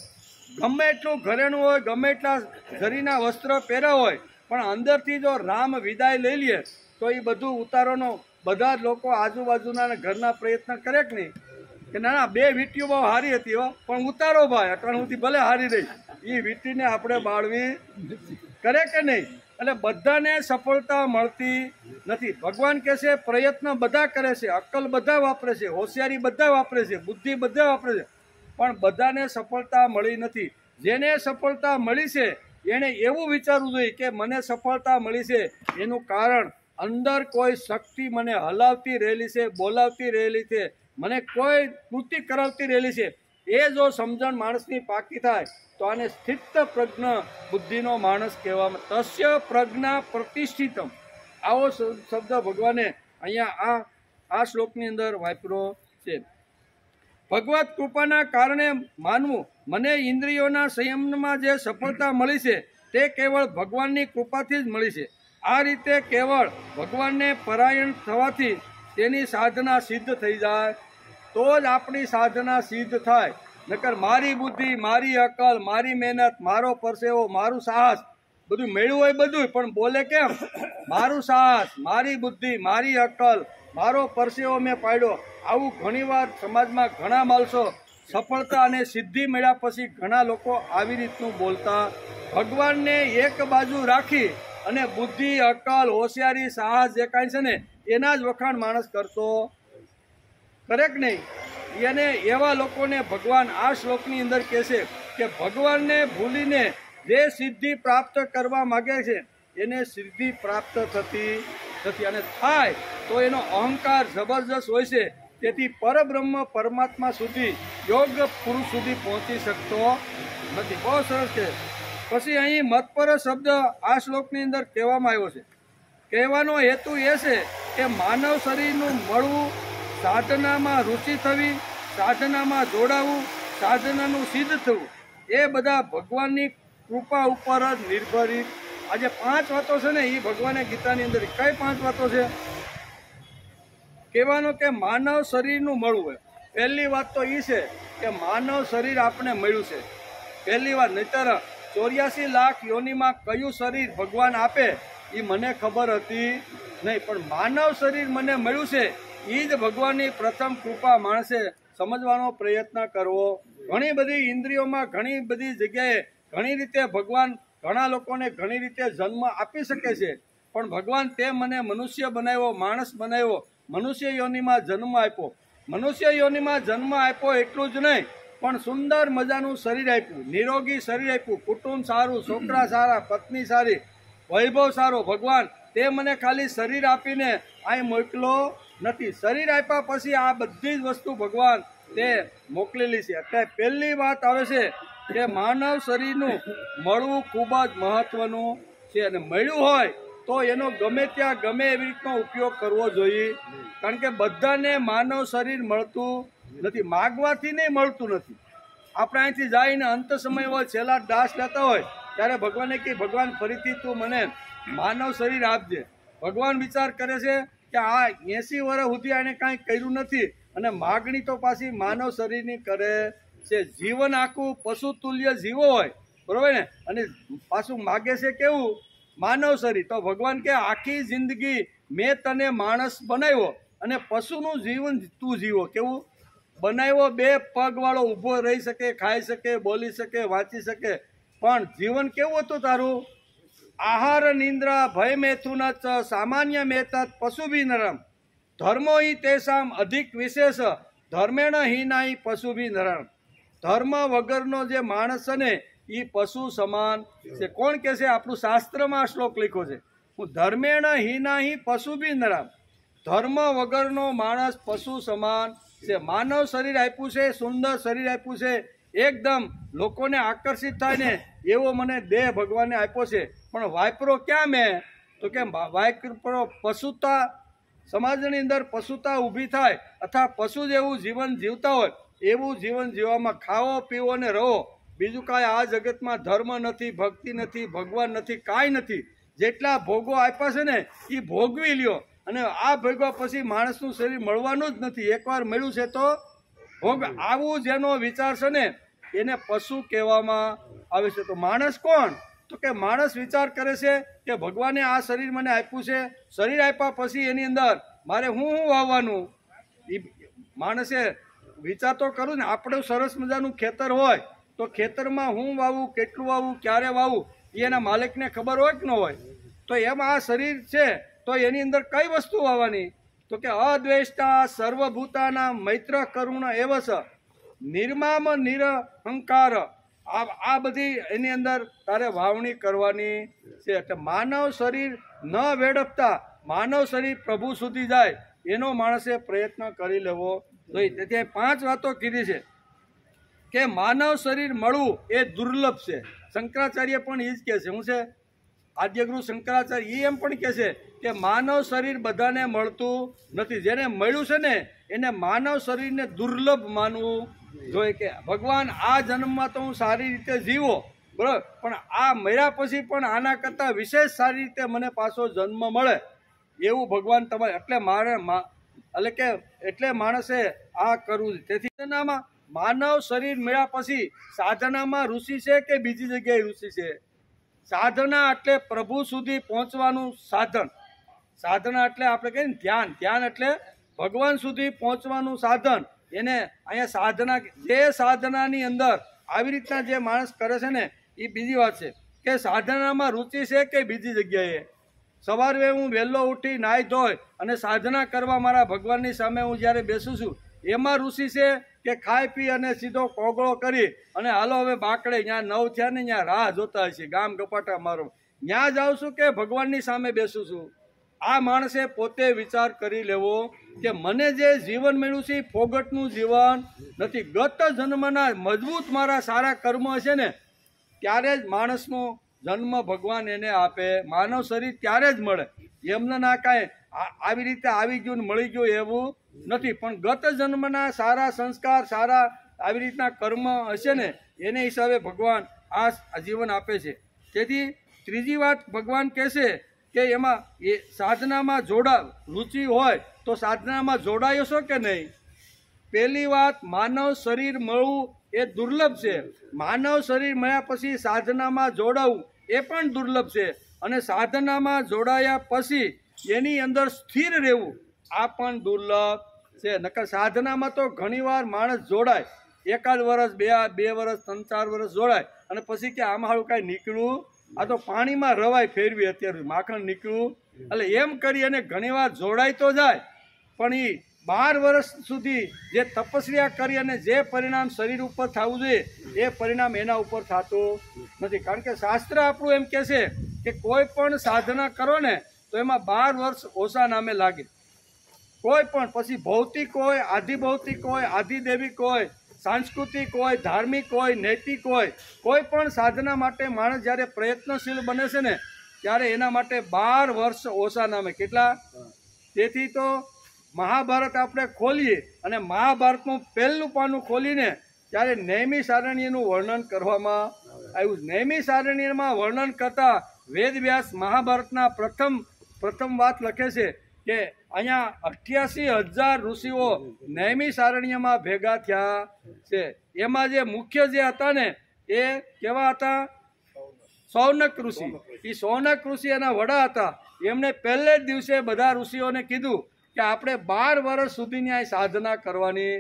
ગમે એટલું ઘરેણું હોય, ગમે એટલા જરીના વસ્ત્ર પહેર્યા હોય, પણ અંદરથી જો રામ વિદાય લઈ લે તો એ બધું ઉતારોનો બધા જ લોકો આજુબાજુના ઘરના પ્રયત્ન કરે કે નહીં કે ના ના 2 વીંટીઓ બહુ સારી હતી હો, પણ ઉતારો ભાઈ અટાણ સુધી ભલે સારી રહી, એ વીંટીને આપણે બાળવી કરે કે નહીં? એટલે બધાને સફળતા મળતી નથી. ભગવાન કહે છે પ્રયત્ન બધા કરે છે, અક્કલ બધા વાપરે છે, હોશિયારી બધા વાપરે છે, બુદ્ધિ બધા વાપરે છે, પણ બધાને સફળતા મળી નથી. જેને સફળતા મળી છે એણે એવું વિચારવું જોઈએ કે મને સફળતા મળી છે એનું કારણ અંદર કોઈ શક્તિ મને હલાવતી રહેલી છે, બોલાવતી રહેલી છે, મને કોઈ કૃતિ કરાવતી રહેલી છે. એ જો સમજણ માણસની પાકી થાય તો આને સ્થિત પ્રજ્ઞ બુદ્ધિનો માણસ કહેવામાં. તસ્ય પ્રજ્ઞા પ્રતિષ્ઠિતમ, આવો શબ્દ ભગવાને અહીંયા આ શ્લોકની અંદર વાપર્યો છે. ભગવત કૃપાના કારણે માનવું મને ઇન્દ્રિયોના સંયમમાં જે સફળતા મળી છે તે કેવળ ભગવાનની કૃપાથી જ મળી છે. આ રીતે કેવળ ભગવાનને પરાયણ થવાથી તેની સાધના સિદ્ધ થઈ જાય તો જ આપણી સાધના સિદ્ધ થાય. નકર મારી બુદ્ધિ, મારી અકલ, મારી મહેનત, મારો પરસેવો, મારું સાહસ બધું મેળવું હોય બધું, પણ બોલે કેમ? મારું સાહસ, મારી બુદ્ધિ, મારી અકલ, મારો પરસેવો મેં પાડ્યો. આવું ઘણીવાર સમાજમાં ઘણા માણસો સફળતા અને સિદ્ધિ મળ્યા પછી ઘણા લોકો આવી રીતનું બોલતા. ભગવાનને એક બાજુ રાખી અને બુદ્ધિ, અકલ, હોશિયારી, સાહસ જે કાંઈ છે ને એના જ વખાણ માણસ કરતો કરે કે નહીં? એને એવા લોકોને ભગવાન આ શ્લોકની અંદર કહેશે કે ભગવાનને ભૂલીને જે સિદ્ધિ પ્રાપ્ત કરવા માગે છે એને સિદ્ધિ પ્રાપ્ત થતી નથી, અને થાય તો એનો અહંકાર જબરજસ્ત હોય છે. તેથી પરબ્રહ્મ પરમાત્મા સુધી યોગ પુરુષ સુધી પહોંચી શકતો નથી. બહુ સરસ છે. પછી અહીં મતપર શબ્દ આ શ્લોકની અંદર કહેવામાં આવ્યો છે. કહેવાનો હેતુ એ છે કે માનવ શરીરનું મળવું, સાધનામાં રુચિ થવી, સાધનામાં જોડાવું, સાધનાનું સિદ્ધ થવું, એ બધા ભગવાનની કૃપા ઉપર જ નિર્ભરિત. આજે 5 વાતો છે ને, એ ભગવાને ગીતાની અંદર કઈ 5 વાતો છે? કહેવાનો કે માનવ શરીરનું મળવું હોય. પહેલી વાત તો એ છે કે માનવ શરીર આપણે મળ્યું છે. પહેલી વાત. નહીતર 84 લાખ યોનિમાં કયું શરીર ભગવાન આપે એ મને ખબર હતી નહીં, પણ માનવ શરીર મને મળ્યું છે એ જ ભગવાનની પ્રથમ કૃપા માણસે સમજવાનો પ્રયત્ન કરવો. ઘણી બધી ઇન્દ્રિયોમાં ઘણી બધી જગ્યાએ ઘણી રીતે ભગવાન ઘણા લોકોને ઘણી રીતે જન્મ આપી શકે છે, પણ ભગવાન તે મને મનુષ્ય બનાવ્યો, માણસ બનાવ્યો, મનુષ્ય યોનિમાં જન્મ આપ્યો. મનુષ્ય યોનિમાં જન્મ આપ્યો એટલું જ નહીં, પણ સુંદર મજાનું શરીર આપ્યું, નિરોગી શરીર આપ્યું, કુટુંબ સારું, છોકરા સારા, પત્ની સારી, વૈભવ સારો. ભગવાન તે મને ખાલી શરીર આપીને અહીં મોકલો નથી. શરીર આપ્યા પછી આ બધી જ વસ્તુ ભગવાન તે મોકલેલી છે. એટલે પહેલી વાત આવે છે કે માનવ શરીરનું મળવું ખૂબ જ મહત્વનું છે, અને મળ્યું હોય તો એનો ગમે ત્યાં ગમે એવી રીતનો ઉપયોગ કરવો જોઈએ. કારણ કે બધાને માનવ શરીર મળતું નથી, માગવાથી નહીં મળતું નથી. આપણે અહીંથી જઈને અંત સમય હોય, છેલ્લા દાસ લેતા હોય ત્યારે ભગવાને કહે ભગવાન ફરીથી તું મને માનવ શરીર આપજે. ભગવાન વિચાર કરે છે કે આ 80 વર્ષ સુધી આને કાંઈ કર્યું નથી, અને માગણી તો પાછી માનવ શરીરની કરે છે. જીવન આખું પશુ તુલ્ય જીવો હોય, બરોબર ને, અને પાછું માગે છે કેવું? માનવ શરીર. તો ભગવાન કે આખી જિંદગી મેં તને માણસ બનાવ્યો અને પશુનું જીવન તું જીવો. કેવું બનાવ્યો? 2 પગ વાળો, ઊભો રહી શકે, ખાઈ શકે, બોલી શકે, વાંચી શકે, પણ જીવન કેવું હતું તારું? આહાર નિંદ્રા ભય મેથુન ચ સામાન્ય મેતત પશુભી નરમ ધર્મો હિ તેસામ અધિક વિશેષ ધર્મેણ હિનાઈ પશુભી નરમ. ધર્મ વગરનો જે માણસ છે ને એ પશુ સમાન છે. કોણ કે છે? આપણું શાસ્ત્રમાં આ શ્લોક લખ્યો છે. હું ધર્મેણ હિનાહી પશુભી નરમ. ધર્મ વગરનો માણસ પશુ સમાન છે. માનવ શરીર આપ્યું છે, સુંદર શરીર આપ્યું છે, એકદમ લોકોને આકર્ષિત થાય ને એવો મને દેહ ભગવાને આપ્યો છે, પણ વાપરો ક્યાં મેં? તો કે વાપરો પશુતા, સમાજની અંદર પશુતા ઊભી થાય અથવા પશુ જેવું જીવન જીવતા હોય એવું જીવન જીવવામાં ખાવો, પીવો ને રહો. બીજું કાંઈ આ જગતમાં ધર્મ નથી, ભક્તિ નથી, ભગવાન નથી, કાંઈ નથી. જેટલા ભોગો આપ્યા છે ને એ ભોગવી લ્યો, અને આ ભોગવા પછી માણસનું શરીર મળવાનું જ નથી. એકવાર મળ્યું છે તો ભોગ. આવું જેનો વિચાર છે ને એને પશુ કહેવામાં આવે છે. તો માણસ કોણ? તો કે માણસ વિચાર કરે છે કે ભગવાને આ શરીર મને આપ્યું છે, શરીર આપ્યા પછી એની અંદર મારે હું વાવવાનું? એ માણસે વિચાર તો કરું ને. આપણે સરસ મજાનું ખેતર હોય તો ખેતરમાં હું વાવું, કેટલું વાવું, ક્યારે વાવું એ એના માલિકને ખબર હોય કે ન હોય? તો એમ આ શરીર છે તો એની અંદર કઈ વસ્તુ વાવવાની? તો કે અદ્વેષ્ટા સર્વભૂતાના મૈત્ર કરુણ એવસ નિર્મામ નિરહંકાર. આ બધી એની અંદર તારે વાવણી કરવાની છે. એટલે માનવ શરીર ન વેડપતા માનવ શરીર પ્રભુ સુધી જાય એનો માણસે પ્રયત્ન કરી લેવો જોઈએ. તેથી 5 વાતો કીધી છે કે માનવ શરીર મળવું એ દુર્લભ છે. શંકરાચાર્ય પણ એ જ કહે છે. શું છે? આદ્યગુરુ શંકરાચાર્ય એમ પણ કહે છે કે માનવ શરીર બધાને મળતું નથી. જેને મળ્યું છે ને એને માનવ શરીરને દુર્લભ માનવું જોઈએ. કે ભગવાન આ જન્મમાં તો હું સારી રીતે જીવો, બરાબર, પણ આ મર્યા પછી પણ આના કરતાં વિશેષ સારી રીતે મને પાછો જન્મ મળે એવું ભગવાન તમારે. એટલે મારે એટલે માણસે આ કરવું. તેથી સાધનામાં માનવ શરીર મળ્યા પછી સાધનામાં રુચિ છે કે બીજી જગ્યાએ રુચિ છે? સાધના એટલે પ્રભુ સુધી પહોંચવાનું સાધન. સાધના એટલે આપણે કહીએ ને ધ્યાન. ધ્યાન એટલે ભગવાન સુધી પહોંચવાનું સાધન. એને અહીંયા સાધના, જે સાધનાની અંદર આવી રીતના જે માણસ કરે છે ને એ બીજી વાત છે કે સાધનામાં રુચિ છે કે બીજી જગ્યાએ? સવારે હું વહેલો ઉઠી નાહી ધોઈ અને સાધના કરવા મારા ભગવાનની સામે હું જ્યારે બેસું છું, એમાં ઋષિ છે કે ખાઈ પી અને સીધો કોગળો કરી અને હાલો હવે બાકડે ત્યાં 9 થયા ને ત્યાં રાહ જોતા હશે, ગામ ગપાટા મારો ત્યાં જાઉં છું કે ભગવાનની સામે બેસું છું? આ માણસે પોતે વિચાર કરી લેવો કે મને જે જીવન મળ્યું છે એ ફોગટનું જીવન નથી. ગત જન્મના મજબૂત મારા સારા કર્મ હશે ને ત્યારે જ માણસનો જન્મ ભગવાન એને આપે, માનવ શરીર ત્યારે જ મળે. એમને ના કાંઈ આવી રીતે આવી ગયું ને મળી ગયું એવું નથી. પણ ગત જન્મના સારા સંસ્કાર, સારા આવી રીતના કર્મ હશે ને એને હિસાબે ભગવાન આ જીવન આપે છે. તેથી ત્રીજી વાત ભગવાન કહેશે કે એમાં એ સાધનામાં રુચિ હોય તો સાધનામાં જોડાયો છો કે નહીં? પહેલી વાત, માનવ શરીર મળવું એ દુર્લભ છે. માનવ શરીર મળ્યા પછી સાધનામાં જોડાવું એ પણ દુર્લભ છે. અને સાધનામાં જોડાયા પછી એની અંદર સ્થિર રહેવું આ પણ દુર્લભ છે. નકર સાધનામાં તો ઘણીવાર માણસ જોડાય, એકાદ વર્ષ, બે વર્ષ, 3-4 વર્ષ જોડાય અને પછી કે આમાં હારું કાંઈ નીકળવું, આ તો પાણીમાં રવાય ફેરવી અત્યારે માખણ નીકળવું. એટલે એમ કરી અને ઘણીવાર જોડાય તો જાય, પણ એ 12 વર્ષ સુધી જે તપસ્યા કરી અને જે પરિણામ શરીર ઉપર થવું જોઈએ એ પરિણામ એના ઉપર થતું નથી. કારણ કે શાસ્ત્ર આપણું એમ કહે છે કે કોઈ પણ સાધના કરો ને તો એમાં 12 વર્ષ ઓછા નામે લાગે. કોઈ પણ પછી ભૌતિક હોય, આધિભૌતિક હોય, આધિદેવિક હોય, સાંસ્કૃતિક હોય, ધાર્મિક હોય, નૈતિક હોય, કોઈ પણ સાધના માટે માણસ જ્યારે પ્રયત્નશીલ બને છે ને ત્યારે એના માટે 12 વર્ષ ઓછા નામે. કેટલા? તેથી તો મહાભારત આપણે ખોલીએ અને મહાભારતનું પહેલું પાનું ખોલીને ત્યારે નૈમિષારણ્યનું વર્ણન કરવામાં આવ્યું. નૈમિષારણ્યમાં વર્ણન કરતા વેદવ્યાસ મહાભારતના પ્રથમ વાત લખે છે કે અહીંયા 88,000 ઋષિઓ નૈમિષારણ્યમાં ભેગા થયા છે. એમાં જે મુખ્ય જે હતા ને એ કેવા હતા? સૌનક ઋષિ. એ સૌનક ઋષિ એના વડા હતા. એમણે પહેલે જ દિવસે બધા ઋષિઓને કીધું કે આપણે 12 વર્ષ સુધીની આ સાધના કરવાની.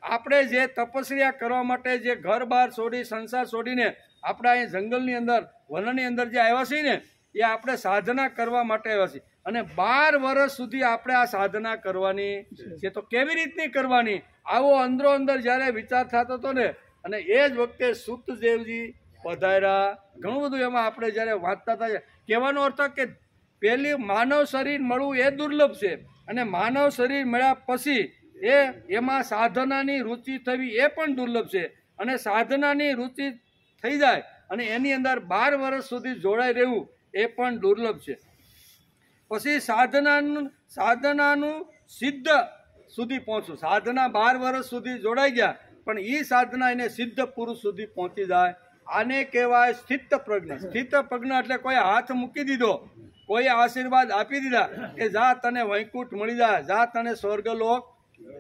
આપણે જે તપસ્યા કરવા માટે જે ઘર બાર છોડી, સંસાર છોડીને આપણે અહીં જંગલની અંદર, વનની અંદર જે આવ્યા છીએ ને એ આપણે સાધના કરવા માટે આવ્યા છીએ. અને 12 વર્ષ સુધી આપણે આ સાધના કરવાની છે. તો કેવી રીતની કરવાની? આવો અંદરો અંદર જ્યારે વિચાર થતો હતો ને અને એ જ વખતે સુતદેવજી પધાર્યા. ઘણું બધું એમાં આપણે જ્યારે વાંચતા હતા. કહેવાનો અર્થ કે પહેલી માનવ શરીર મળવું એ દુર્લભ છે અને માનવ શરીર મળ્યા પછી એમાં સાધનાની રુચિ થવી એ પણ દુર્લભ છે. અને સાધનાની રુચિ થઈ જાય અને એની અંદર 12 વર્ષ સુધી જોડાઈ રહેવું એ પણ દુર્લભ છે. પછી સાધનાનું સિદ્ધ સુધી પહોંચવું. સાધના 12 વર્ષ સુધી જોડાઈ ગયા પણ એ સાધના એને સિદ્ધ પુરુષ સુધી પહોંચી જાય. આને કહેવાય સ્થિત પ્રજ્ઞ. સ્થિત પ્રજ્ઞ એટલે કોઈ હાથ મૂકી દીધો, કોઈ આશીર્વાદ આપી દીધા કે જા તને વૈકુંઠ મળી જાય, જા તને સ્વર્ગલોક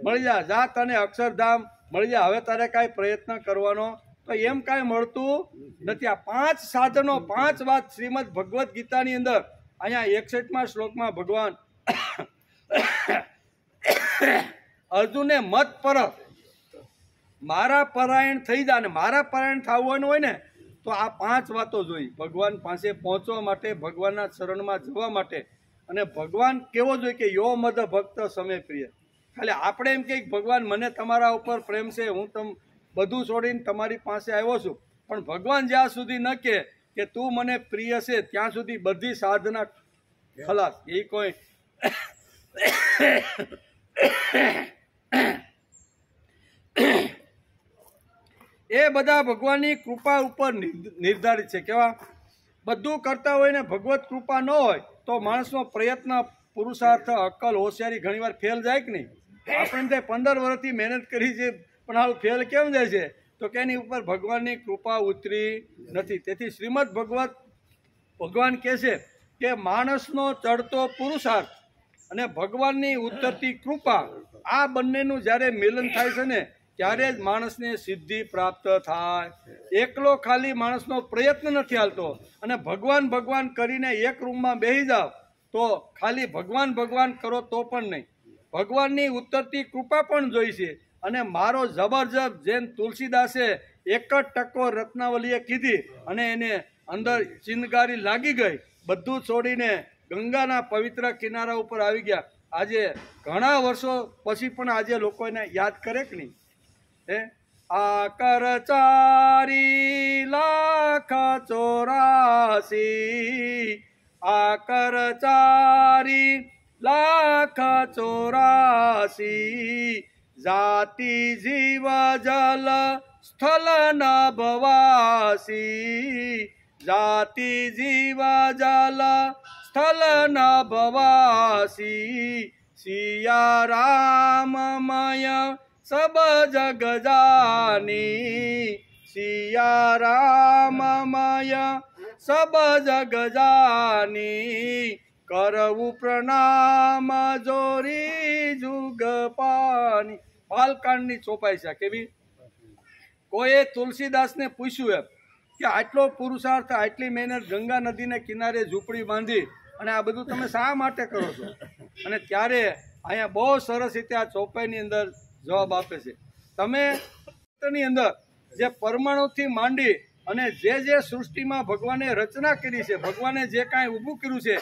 મળી જાય, જા તને અક્ષરધામ મળી જાય, હવે તારે કાંઈ પ્રયત્ન કરવાનો તો એમ કાંઈ મળતું નથી. આ 5 સાધનો, 5 વાત શ્રીમદ ભગવદ્ ગીતાની અંદર અહીંયા 61મા શ્લોકમાં ભગવાન અર્જુને મત પરત મારા પરાયણ થઈ જાય ને મારા પરાયણ થવાનું હોય ને તો આ 5 વાતો જોઈ. ભગવાન પાસે પહોંચવા માટે, ભગવાનના ચરણમાં જવા માટે. અને ભગવાન કેવો જોઈએ કે યો મદ ભક્ત સમે પ્રિય. ખાલી આપણે એમ કે ભગવાન મને તમારા ઉપર પ્રેમ છે, હું બધું છોડીને તમારી પાસે આવ્યો છું, પણ ભગવાન જ્યાં સુધી ન કે તું મને પ્રિય છે ત્યાં સુધી બધી સાધના ખલાસ. એ કોઈ એ બધા ભગવાનની કૃપા ઉપર નિર્ધારિત છે. કેવા? બધું કરતા હોય ને ભગવત કૃપા ન હોય તો માણસનો પ્રયત્ન, પુરુષાર્થ, અક્કલ, હોશિયારી ઘણીવાર ફેલ જાય કે નહીં? આપણે તે 15 વર્ષથી મહેનત કરી છે પણ હાલ ફેલ કેમ જાય છે? તો કે એની ઉપર ભગવાનની કૃપા ઉતરી નથી. તેથી શ્રીમદ ભગવાન કહે છે કે માણસનો ચડતો પુરુષાર્થ અને ભગવાનની ઉતરતી કૃપા આ બંનેનું જ્યારે મિલન થાય છે ને ત્યારે જ માણસને સિદ્ધિ પ્રાપ્ત થાય. એકલો ખાલી માણસનો પ્રયત્ન નથી હાલતો અને ભગવાન કરીને એક રૂમમાં બેસી જાઓ તો ખાલી ભગવાન કરો તો પણ નહીં. ભગવાનની ઉતરતી કૃપા પણ જોઈ છે. અને મારો જબરજસ્ત જેમ તુલસીદાસે 1% રત્નાવલીએ કીધી અને એને અંદર ચિનગારી લાગી ગઈ, બધું છોડીને ગંગાના પવિત્ર કિનારા ઉપર આવી ગયા. આજે ઘણા વર્ષો પછી પણ આજે લોકો એને યાદ કરે કે નહીં? હે, આ કર 4,84,000 આ કર 4,84,000 જાતિ જીવ જલ સ્થલ નભવાસી જાતિ જીવ જલ સ્થલ નભવાસી સિયા રામમય સબ જગ જાની સિયા રામમય સબ જગ જાની કરવું પ્રણામ જોરી જુગ પાની. બાલકાંડની ચોપાઈ છે કેવી? કોઈએ તુલસીદાસને પૂછ્યું એમ કે આટલો પુરુષાર્થ આટલી મહેનત ગંગા નદીને કિનારે ઝૂંપડી બાંધી અને આ બધું તમે શા માટે કરો છો? અને ત્યારે અહીંયા બહુ સરસ રીતે આ ચોપાઈની અંદર જવાબ આપે છે. તમે ની અંદર જે પરમાણુથી માંડી અને જે સૃષ્ટિમાં ભગવાને રચના કરી છે, ભગવાને જે કાંઈ ઊભું કર્યું છે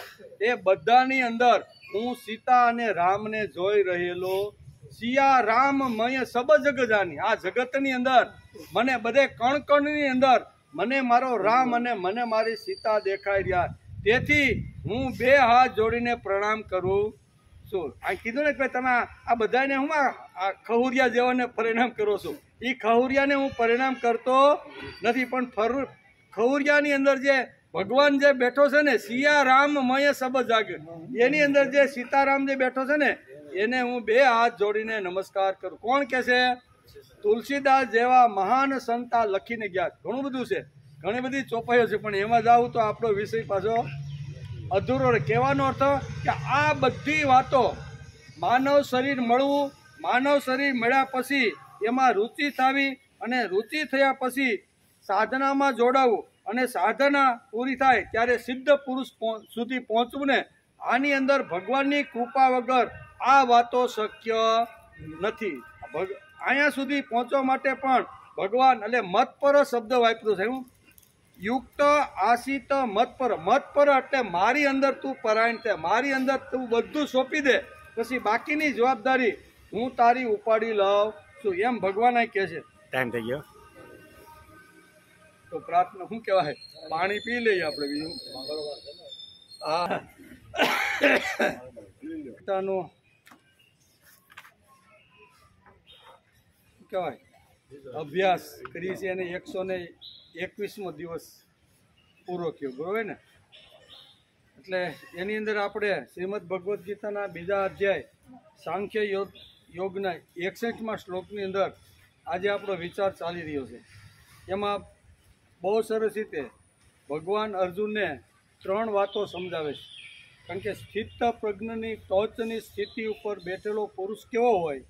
એ બધાની અંદર હું સીતા અને રામને જોઈ રહેલો. સિયા રામમય સબ જગ જાની. આ જગતની અંદર મને બધે કણ કણની અંદર મને મારો રામ અને મને મારી સીતા દેખાઈ રહ્યા. તેથી હું 2 હાથ જોડીને પ્રણામ કરું છું. આ કીધું ને કે તમે આ બધાને હું આ ખહુરિયા જેવાને પરિણામ કરો છો. એ ખહુરિયાને હું પરિણામ કરતો નથી, પણ ખહુરિયાની અંદર જે ભગવાન જે બેઠો છે ને, સિયા રામમય સબ જગ, એની અંદર જે સીતારામ જે બેઠો છે ને એને હું 2 હાથ જોડીને નમસ્કાર કરું. કોણ કે છે? તુલસીદાસ જેવા મહાન સંતા લખીને ગયા. ઘણું બધું છે, ઘણી બધી ચોપાઈઓ છે, પણ એમાં જાવું તો આપણો વિષય પાછો અધૂરો રહે. કહેવાનો અર્થ કે આ બધી વાતો માનવ શરીર મળવું, માનવ શરીર મળ્યા પછી એમાં રુચિ થવી અને રુચિ થયા પછી સાધનામાં જોડાવું અને સાધના પૂરી થાય ત્યારે સિદ્ધ પુરુષ સુધી પહોંચવું ને, આની અંદર ભગવાનની કૃપા વગર આ વાતો શક્ય નથી. અહીંયા સુધી પહોંચવા માટે પણ ભગવાન એટલે મતપર શબ્દ વાપર્યો છે. હું યુક્ત આશિત મતપર. મતપર એટલે મારી અંદર તું પરાયણ થે, મારી અંદર તું બધું સોંપી દે, પછી બાકીની જવાબદારી હું તારી ઉપાડી લઉં છું, એમ ભગવાન કહે છે. ટાઈમ થઈ ગયો તો પ્રાર્થના શું કહેવાય, પાણી પી લઈએ આપણે બીજું. હા, કહેવાય અભ્યાસ કરી છે અને 121મો દિવસ પૂરો થયો, બરોબર ને? એટલે એની અંદર આપણે શ્રીમદ ભગવદ્ ગીતાના 2જા અધ્યાય સાંખ્ય યોગના 61મા શ્લોકની અંદર આજે આપણો વિચાર ચાલી રહ્યો છે. એમાં બહુ સરસ રીતે ભગવાન અર્જુનને 3 વાતો સમજાવે છે. કારણ કે સ્થિત પ્રજ્ઞની ટોચની સ્થિતિ ઉપર બેઠેલો પુરુષ કેવો હોય,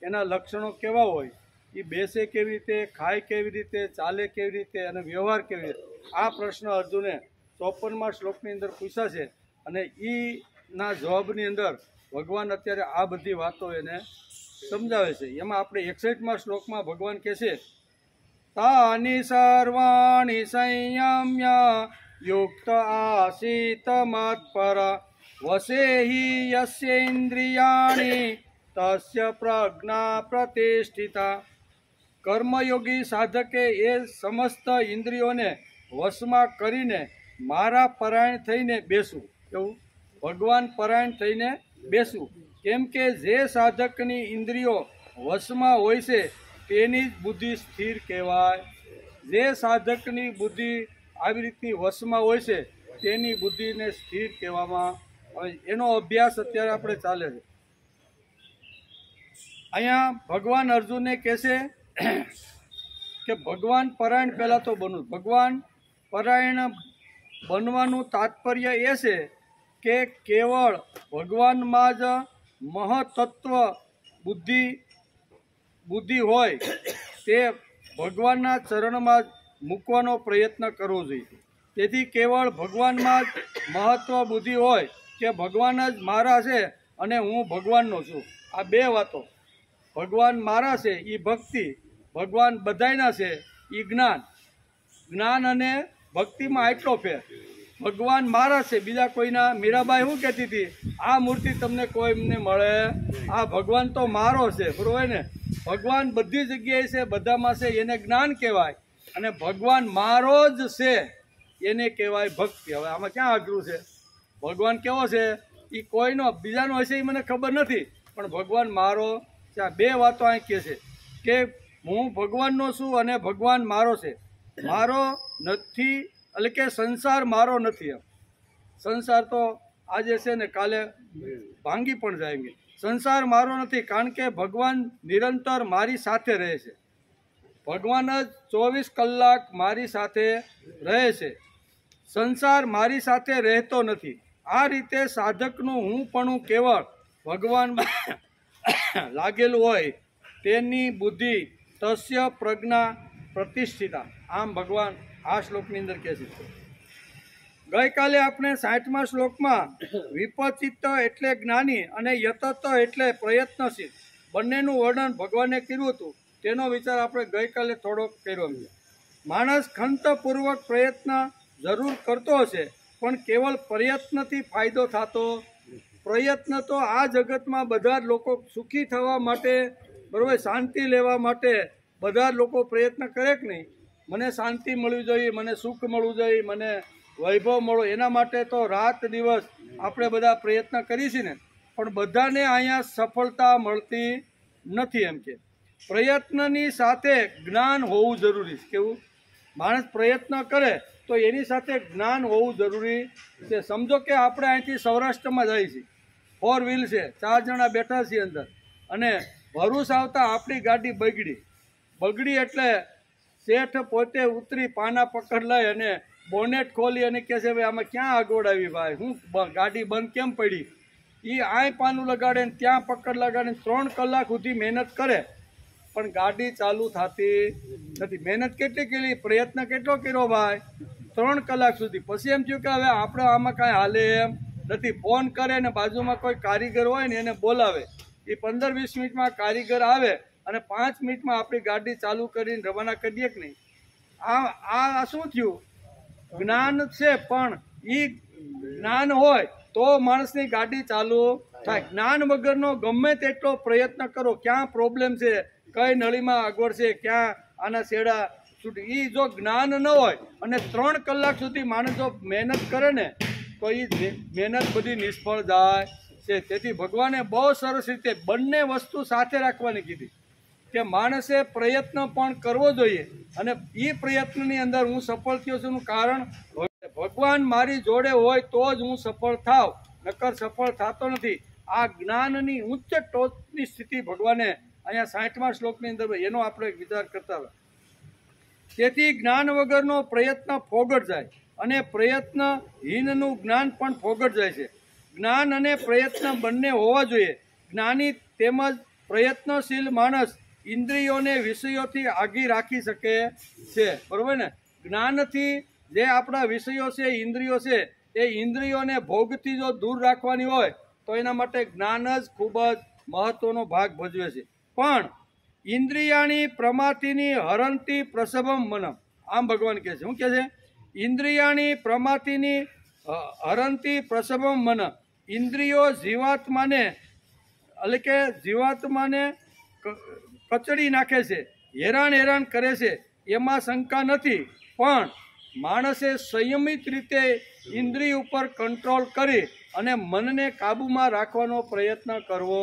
એના લક્ષણો કેવા હોય, એ બેસે કેવી રીતે, ખાય કેવી રીતે, ચાલે કેવી રીતે અને વ્યવહાર કેવી રીતે, આ પ્રશ્ન અર્જુને 54મા શ્લોકની અંદર પૂછ્યા છે. અને એના જવાબની અંદર ભગવાન અત્યારે આ બધી વાતો એને સમજાવે છે. એમાં આપણે 61મા શ્લોકમાં ભગવાન કહે છે, તાની સર્વાણી સંયમ્ય યુક્ત આસીત મત્પર વસેહિ યસ્યેન્દ્રિયાણિ તસ્ય પ્રજ્ઞા પ્રતિષ્ઠિતા. કર્મયોગી સાધકે એ સમસ્ત ઇન્દ્રિયોને વશમાં કરીને મારા પરાયણ થઈને બેસવું. એવું ભગવાન પરાયણ થઈને બેસવું. કેમ કે જે સાધકની ઇન્દ્રિયો વશમાં હોય છે તેની જ બુદ્ધિ સ્થિર કહેવાય. જે સાધકની બુદ્ધિ આવી રીતની વશમાં હોય છે તેની બુદ્ધિને સ્થિર કહેવામાં આવે. એનો અભ્યાસ અત્યારે આપણે ચાલે છે. અહીંયા ભગવાન અર્જુનને કહે છે કે ભગવાન પરાયણ પહેલાં તો બનવું. ભગવાન પરાયણ બનવાનું તાત્પર્ય એ છે કે કેવળ ભગવાનમાં જ મહત્ત્વ બુદ્ધિ હોય તે ભગવાનના ચરણમાં મૂકવાનો પ્રયત્ન કરવો જોઈએ. તેથી કેવળ ભગવાનમાં જ મહત્ત્વ બુદ્ધિ હોય કે ભગવાન જ મારા છે અને હું ભગવાનનો છું, આ 2 વાતો. ભગવાન મારા છે એ ભક્તિ, ભગવાન બધાયના છે એ જ્ઞાન. જ્ઞાન અને ભક્તિમાં આટલો ફેર ભગવાન મારા છે, બીજા કોઈના. મીરાબાઈ શું કહેતી હતી, આ મૂર્તિ તમને કોઈને મળે, આ ભગવાન તો મારો છે, બરોબર ને. ભગવાન બધી જગ્યાએ છે, બધામાં છે, એને જ્ઞાન કહેવાય. અને ભગવાન મારો જ છે એને કહેવાય ભક્તિ. હવે આમાં ક્યાં આગ્રું છે? ભગવાન કેવો છે એ કોઈનો બીજાનો હશે એ મને ખબર નથી, પણ ભગવાન મારો છે. આ બે વાતો અહીં કહે છે કે હું ભગવાનનો છું અને ભગવાન મારો છે. મારો નથી એટલે કે સંસાર મારો નથી. એમ સંસાર તો આજે છે ને કાલે ભાંગી પણ જાય. સંસાર મારો નથી, કારણ કે ભગવાન નિરંતર મારી સાથે રહે છે. ભગવાન જ 24 કલાક મારી સાથે રહે છે. સંસાર મારી સાથે રહેતો નથી. આ રીતે સાધકનું હું પણ કેવળ ભગવાન લાગેલું હોય તેની બુદ્ધિ તસ્ય પ્રજ્ઞા પ્રતિષ્ઠિતા. આમ ભગવાન આ શ્લોકની અંદર કહે છે. ગઈકાલે આપણે 60મા શ્લોકમાં વિપચિત્ત એટલે જ્ઞાની અને યતત એટલે પ્રયત્નશીલ બંનેનું વર્ણન ભગવાને કર્યું હતું. તેનો વિચાર આપણે ગઈકાલે થોડોક કર્યો. માણસ ખંતપૂર્વક પ્રયત્ન જરૂર કરતો હશે, પણ કેવલ પ્રયત્નથી ફાયદો થતો. પ્રયત્ન તો આ જગતમાં બધા જ લોકો સુખી થવા માટે, બરાબર, શાંતિ લેવા માટે બધા જ લોકો પ્રયત્ન કરે કે નહીં. મને શાંતિ મળવી જોઈએ, મને સુખ મળવું જોઈએ, મને વૈભવ મળો, એના માટે તો રાત દિવસ આપણે બધા પ્રયત્ન કરીએ છીએ ને. પણ બધાને અહીંયા સફળતા મળતી નથી. એમ કે પ્રયત્નની સાથે જ્ઞાન હોવું જરૂરી છે. કેવું? માણસ પ્રયત્ન કરે તો એની સાથે જ્ઞાન હોવું જરૂરી છે. સમજો કે આપણે અહીંથી સૌરાષ્ટ્રમાં જઈએ છીએ, 4 વ્હીલ છે, 4 જણા બેઠા છીએ અંદર, અને ભરૂચ આવતા આપણી ગાડી બગડી એટલે શેઠ પોતે ઉતરી પાના પકડ લઈ અને બોનેટ ખોલી અને કહે છે, ભાઈ આમાં ક્યાં આગોડ આવી, ભાઈ હું ગાડી બંધ કેમ પડી? એ આય પાનું લગાડે ને ત્યાં પકડ લગાડે, 3 કલાક સુધી મહેનત કરે, પણ ગાડી ચાલુ થતી નથી. મહેનત કેટલી કરી, પ્રયત્ન કેટલો કર્યો ભાઈ? 3 કલાક સુધી. પછી એમ થયું કે હવે આપણે આમાં કાંઈ હાલે એમ નથી. ફોન કરે ને બાજુમાં કોઈ કારીગર હોય ને એને બોલાવે. એ 15-20 મિનિટમાં કારીગર આવે અને 5 મિનિટમાં આપણી ગાડી ચાલુ કરીને રવાના કરીએ કે નહીં. આ શું થયું? જ્ઞાન છે, પણ એ જ્ઞાન હોય તો માણસની ગાડી ચાલુ થાય. જ્ઞાન વગરનો ગમે તેટલો પ્રયત્ન કરો, ક્યાં પ્રોબ્લેમ છે, કઈ નળીમાં અગવડ છે, ક્યાં આના શેડા છૂટી, એ જો જ્ઞાન ન હોય અને 3 કલાક સુધી માણસ જો મહેનત કરે ને તો એ મહેનત બધી નિષ્ફળ જાય છે. તેથી ભગવાને બહુ સરસ રીતે બંને વસ્તુ સાથે રાખવાની કીધી કે માણસે પ્રયત્ન પણ કરવો જોઈએ, અને એ પ્રયત્નની અંદર હું સફળ થયો છું એનું કારણ ભગવાન મારી જોડે હોય તો જ હું સફળ થાવ, નકર સફળ થતો નથી. આ જ્ઞાનની ઉચ્ચ ટોચની સ્થિતિ ભગવાને અહીંયા 60મા શ્લોકની અંદર એનો આપણે વિચાર કરતા હોય. તેથી જ્ઞાન વગરનો પ્રયત્ન ફોગટ જાય અને પ્રયત્નહીનનું જ્ઞાન પણ ફોગટ જાય છે. જ્ઞાન અને પ્રયત્ન બંને હોવા જોઈએ. જ્ઞાની તેમજ પ્રયત્નશીલ માણસ ઇન્દ્રિયોને વિષયોથી આગી રાખી શકે છે, બરોબર ને. જ્ઞાનથી જે આપણા વિષયો છે, ઇન્દ્રિયો છે, એ ઇન્દ્રિયોને ભોગથી જો દૂર રાખવાની હોય તો એના માટે જ્ઞાન જ ખૂબ જ મહત્વનો ભાગ ભજવે છે. પણ ઇન્દ્રિયાણી પ્રમાતિની હરંતી પ્રસભમ મનમ. આમ ભગવાન કહે છે. શું કહે છે? ઇન્દ્રિયાણી પ્રમાતિની હરંતી પ્રસભમ મન. ઇન્દ્રિયો જીવાત્માને એટલે કે જીવાત્માને કચડી નાખે છે, હેરાન કરે છે, એમાં શંકા નથી. પણ માણસે સંયમિત રીતે ઇન્દ્રિય ઉપર કંટ્રોલ કરી અને મનને કાબૂમાં રાખવાનો પ્રયત્ન કરવો.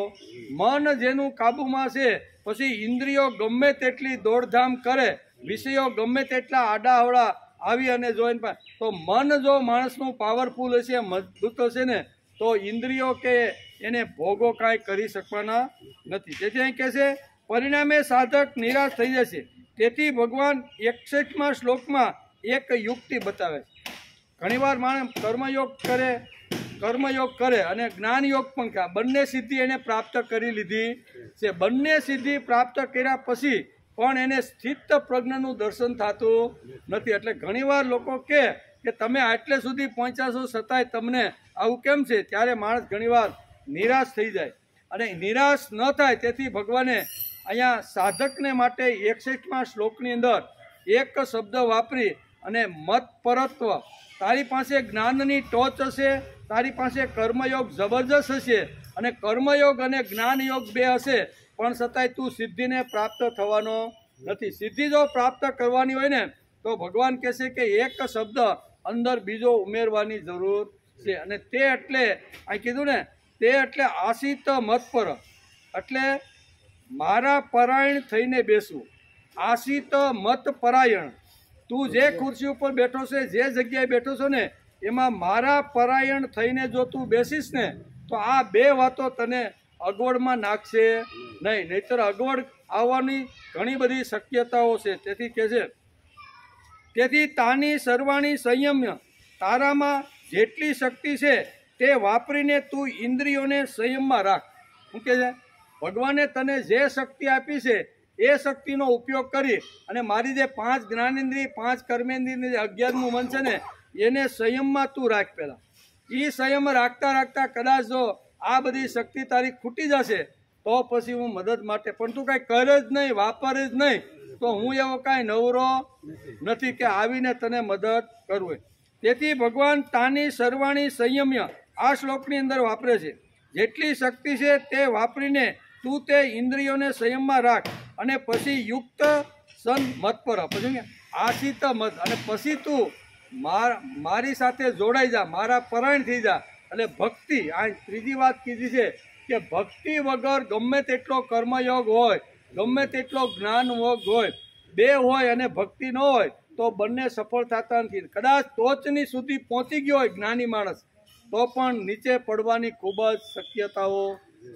મન જેનું કાબૂમાં છે, પછી ઇન્દ્રિયો ગમે તેટલી દોડધામ કરે, વિષયો ગમે તેટલા આડાઅવળા આવી અને જોઈને, તો મન જો માણસનું પાવરફુલ હશે, મજબૂત હશે ને, તો ઇન્દ્રિયો કે એને ભોગો કાંઈ કરી શકવાના નથી. તેથી અહીં કહે છે પરિણામે સાધક નિરાશ થઈ જશે. તેથી ભગવાન 61મા શ્લોકમાં એક યુક્તિ બતાવે છે. ઘણીવાર માણસ કર્મયોગ કરે અને જ્ઞાનયોગ પણ કરે. બંને સિદ્ધિ એને પ્રાપ્ત કરી લીધી છે. બંને સિદ્ધિ પ્રાપ્ત કર્યા પછી પણ એને સ્થિત પ્રજ્ઞનું દર્શન થતું નથી. એટલે ઘણીવાર લોકો કે તમે આટલે સુધી પહોંચ્યા છો છતાંય તમને આવું કેમ છે? ત્યારે માણસ ઘણીવાર નિરાશ થઈ જાય. અને નિરાશ ન થાય તેથી ભગવાને અહીંયા સાધકને માટે 61મા શ્લોકની અંદર એક શબ્દ વાપરી અને મત પરત્વ તારી પાસે જ્ઞાનની ટોચ હશે, તારી પાસે કર્મયોગ જબરજસ્ત હશે, અને કર્મયોગ અને જ્ઞાનયોગ બે હશે, પણ છતાંય તું સિદ્ધિને પ્રાપ્ત થવાનો નથી. સિદ્ધિ જો પ્રાપ્ત કરવાની હોય ને તો ભગવાન કહેશે કે એક શબ્દ અંદર બીજો ઉમેરવાની જરૂર છે. અને તે એટલે અહીં કીધું ને, તે એટલે આશિત મત પર, એટલે મારા પરાયણ થઈને બેસવું. આશિત મત પરાયણ, તું જે ખુરશી ઉપર બેઠો છે, જે જગ્યાએ બેઠો છો ને, એમાં મારા પરાયણ થઈને જો તું બેસીશ ને તો આ બે વાતો તને અગવડમાં નાખશે નહીં, નહીતર અગવડ આવવાની ઘણી બધી શક્યતાઓ છે. તેથી કહે છે, તેથી તાની સર્વાણી સંયમ્ય, તારામાં જેટલી શક્તિ છે તે વાપરીને તું ઇન્દ્રિયોને સંયમમાં રાખ. શું કહે છે? ભગવાને તને જે શક્તિ આપી છે એ શક્તિનો ઉપયોગ કરી અને મારી જે 5 જ્ઞાનેન્દ્રિય, 5 કર્મેન્દ્રિય, 11મું મન છે ને, એને સંયમમાં તું રાખ. પહેલાં એ સંયમ રાખતા રાખતા કદાચ જો આ બધી શક્તિ તારી ખૂટી જશે તો પછી હું મદદ માટે, પણ તું કાંઈ કરે જ નહીં, વાપરે જ નહીં, તો હું એવો કાંઈ નવરો નથી કે આવીને તને મદદ કરવું. તેથી ભગવાન તાની સર્વાણી સંયમ્ય આ શ્લોકની અંદર વાપરે છે. જેટલી શક્તિ છે તે વાપરીને તું તે ઇન્દ્રિયોને સંયમમાં રાખ, અને પછી યુક્ત સન મત પર, પછી આશિત મત, અને પછી તું મારી સાથે જોડાઈ જા, મારા પરાયણ થઈ જા. એટલે ભક્તિ, આ ત્રીજી વાત કીધી છે કે ભક્તિ વગર ગમે તેટલો કર્મયોગ હોય, ગમે તેટલો જ્ઞાન યોગ હોય, બે હોય અને ભક્તિ ન હોય તો બંને સફળ થતા નથી. કદાચ ટોચની સુધી પહોંચી ગયો હોય જ્ઞાની માણસ તો પણ નીચે પડવાની ખૂબ જ શક્યતાઓ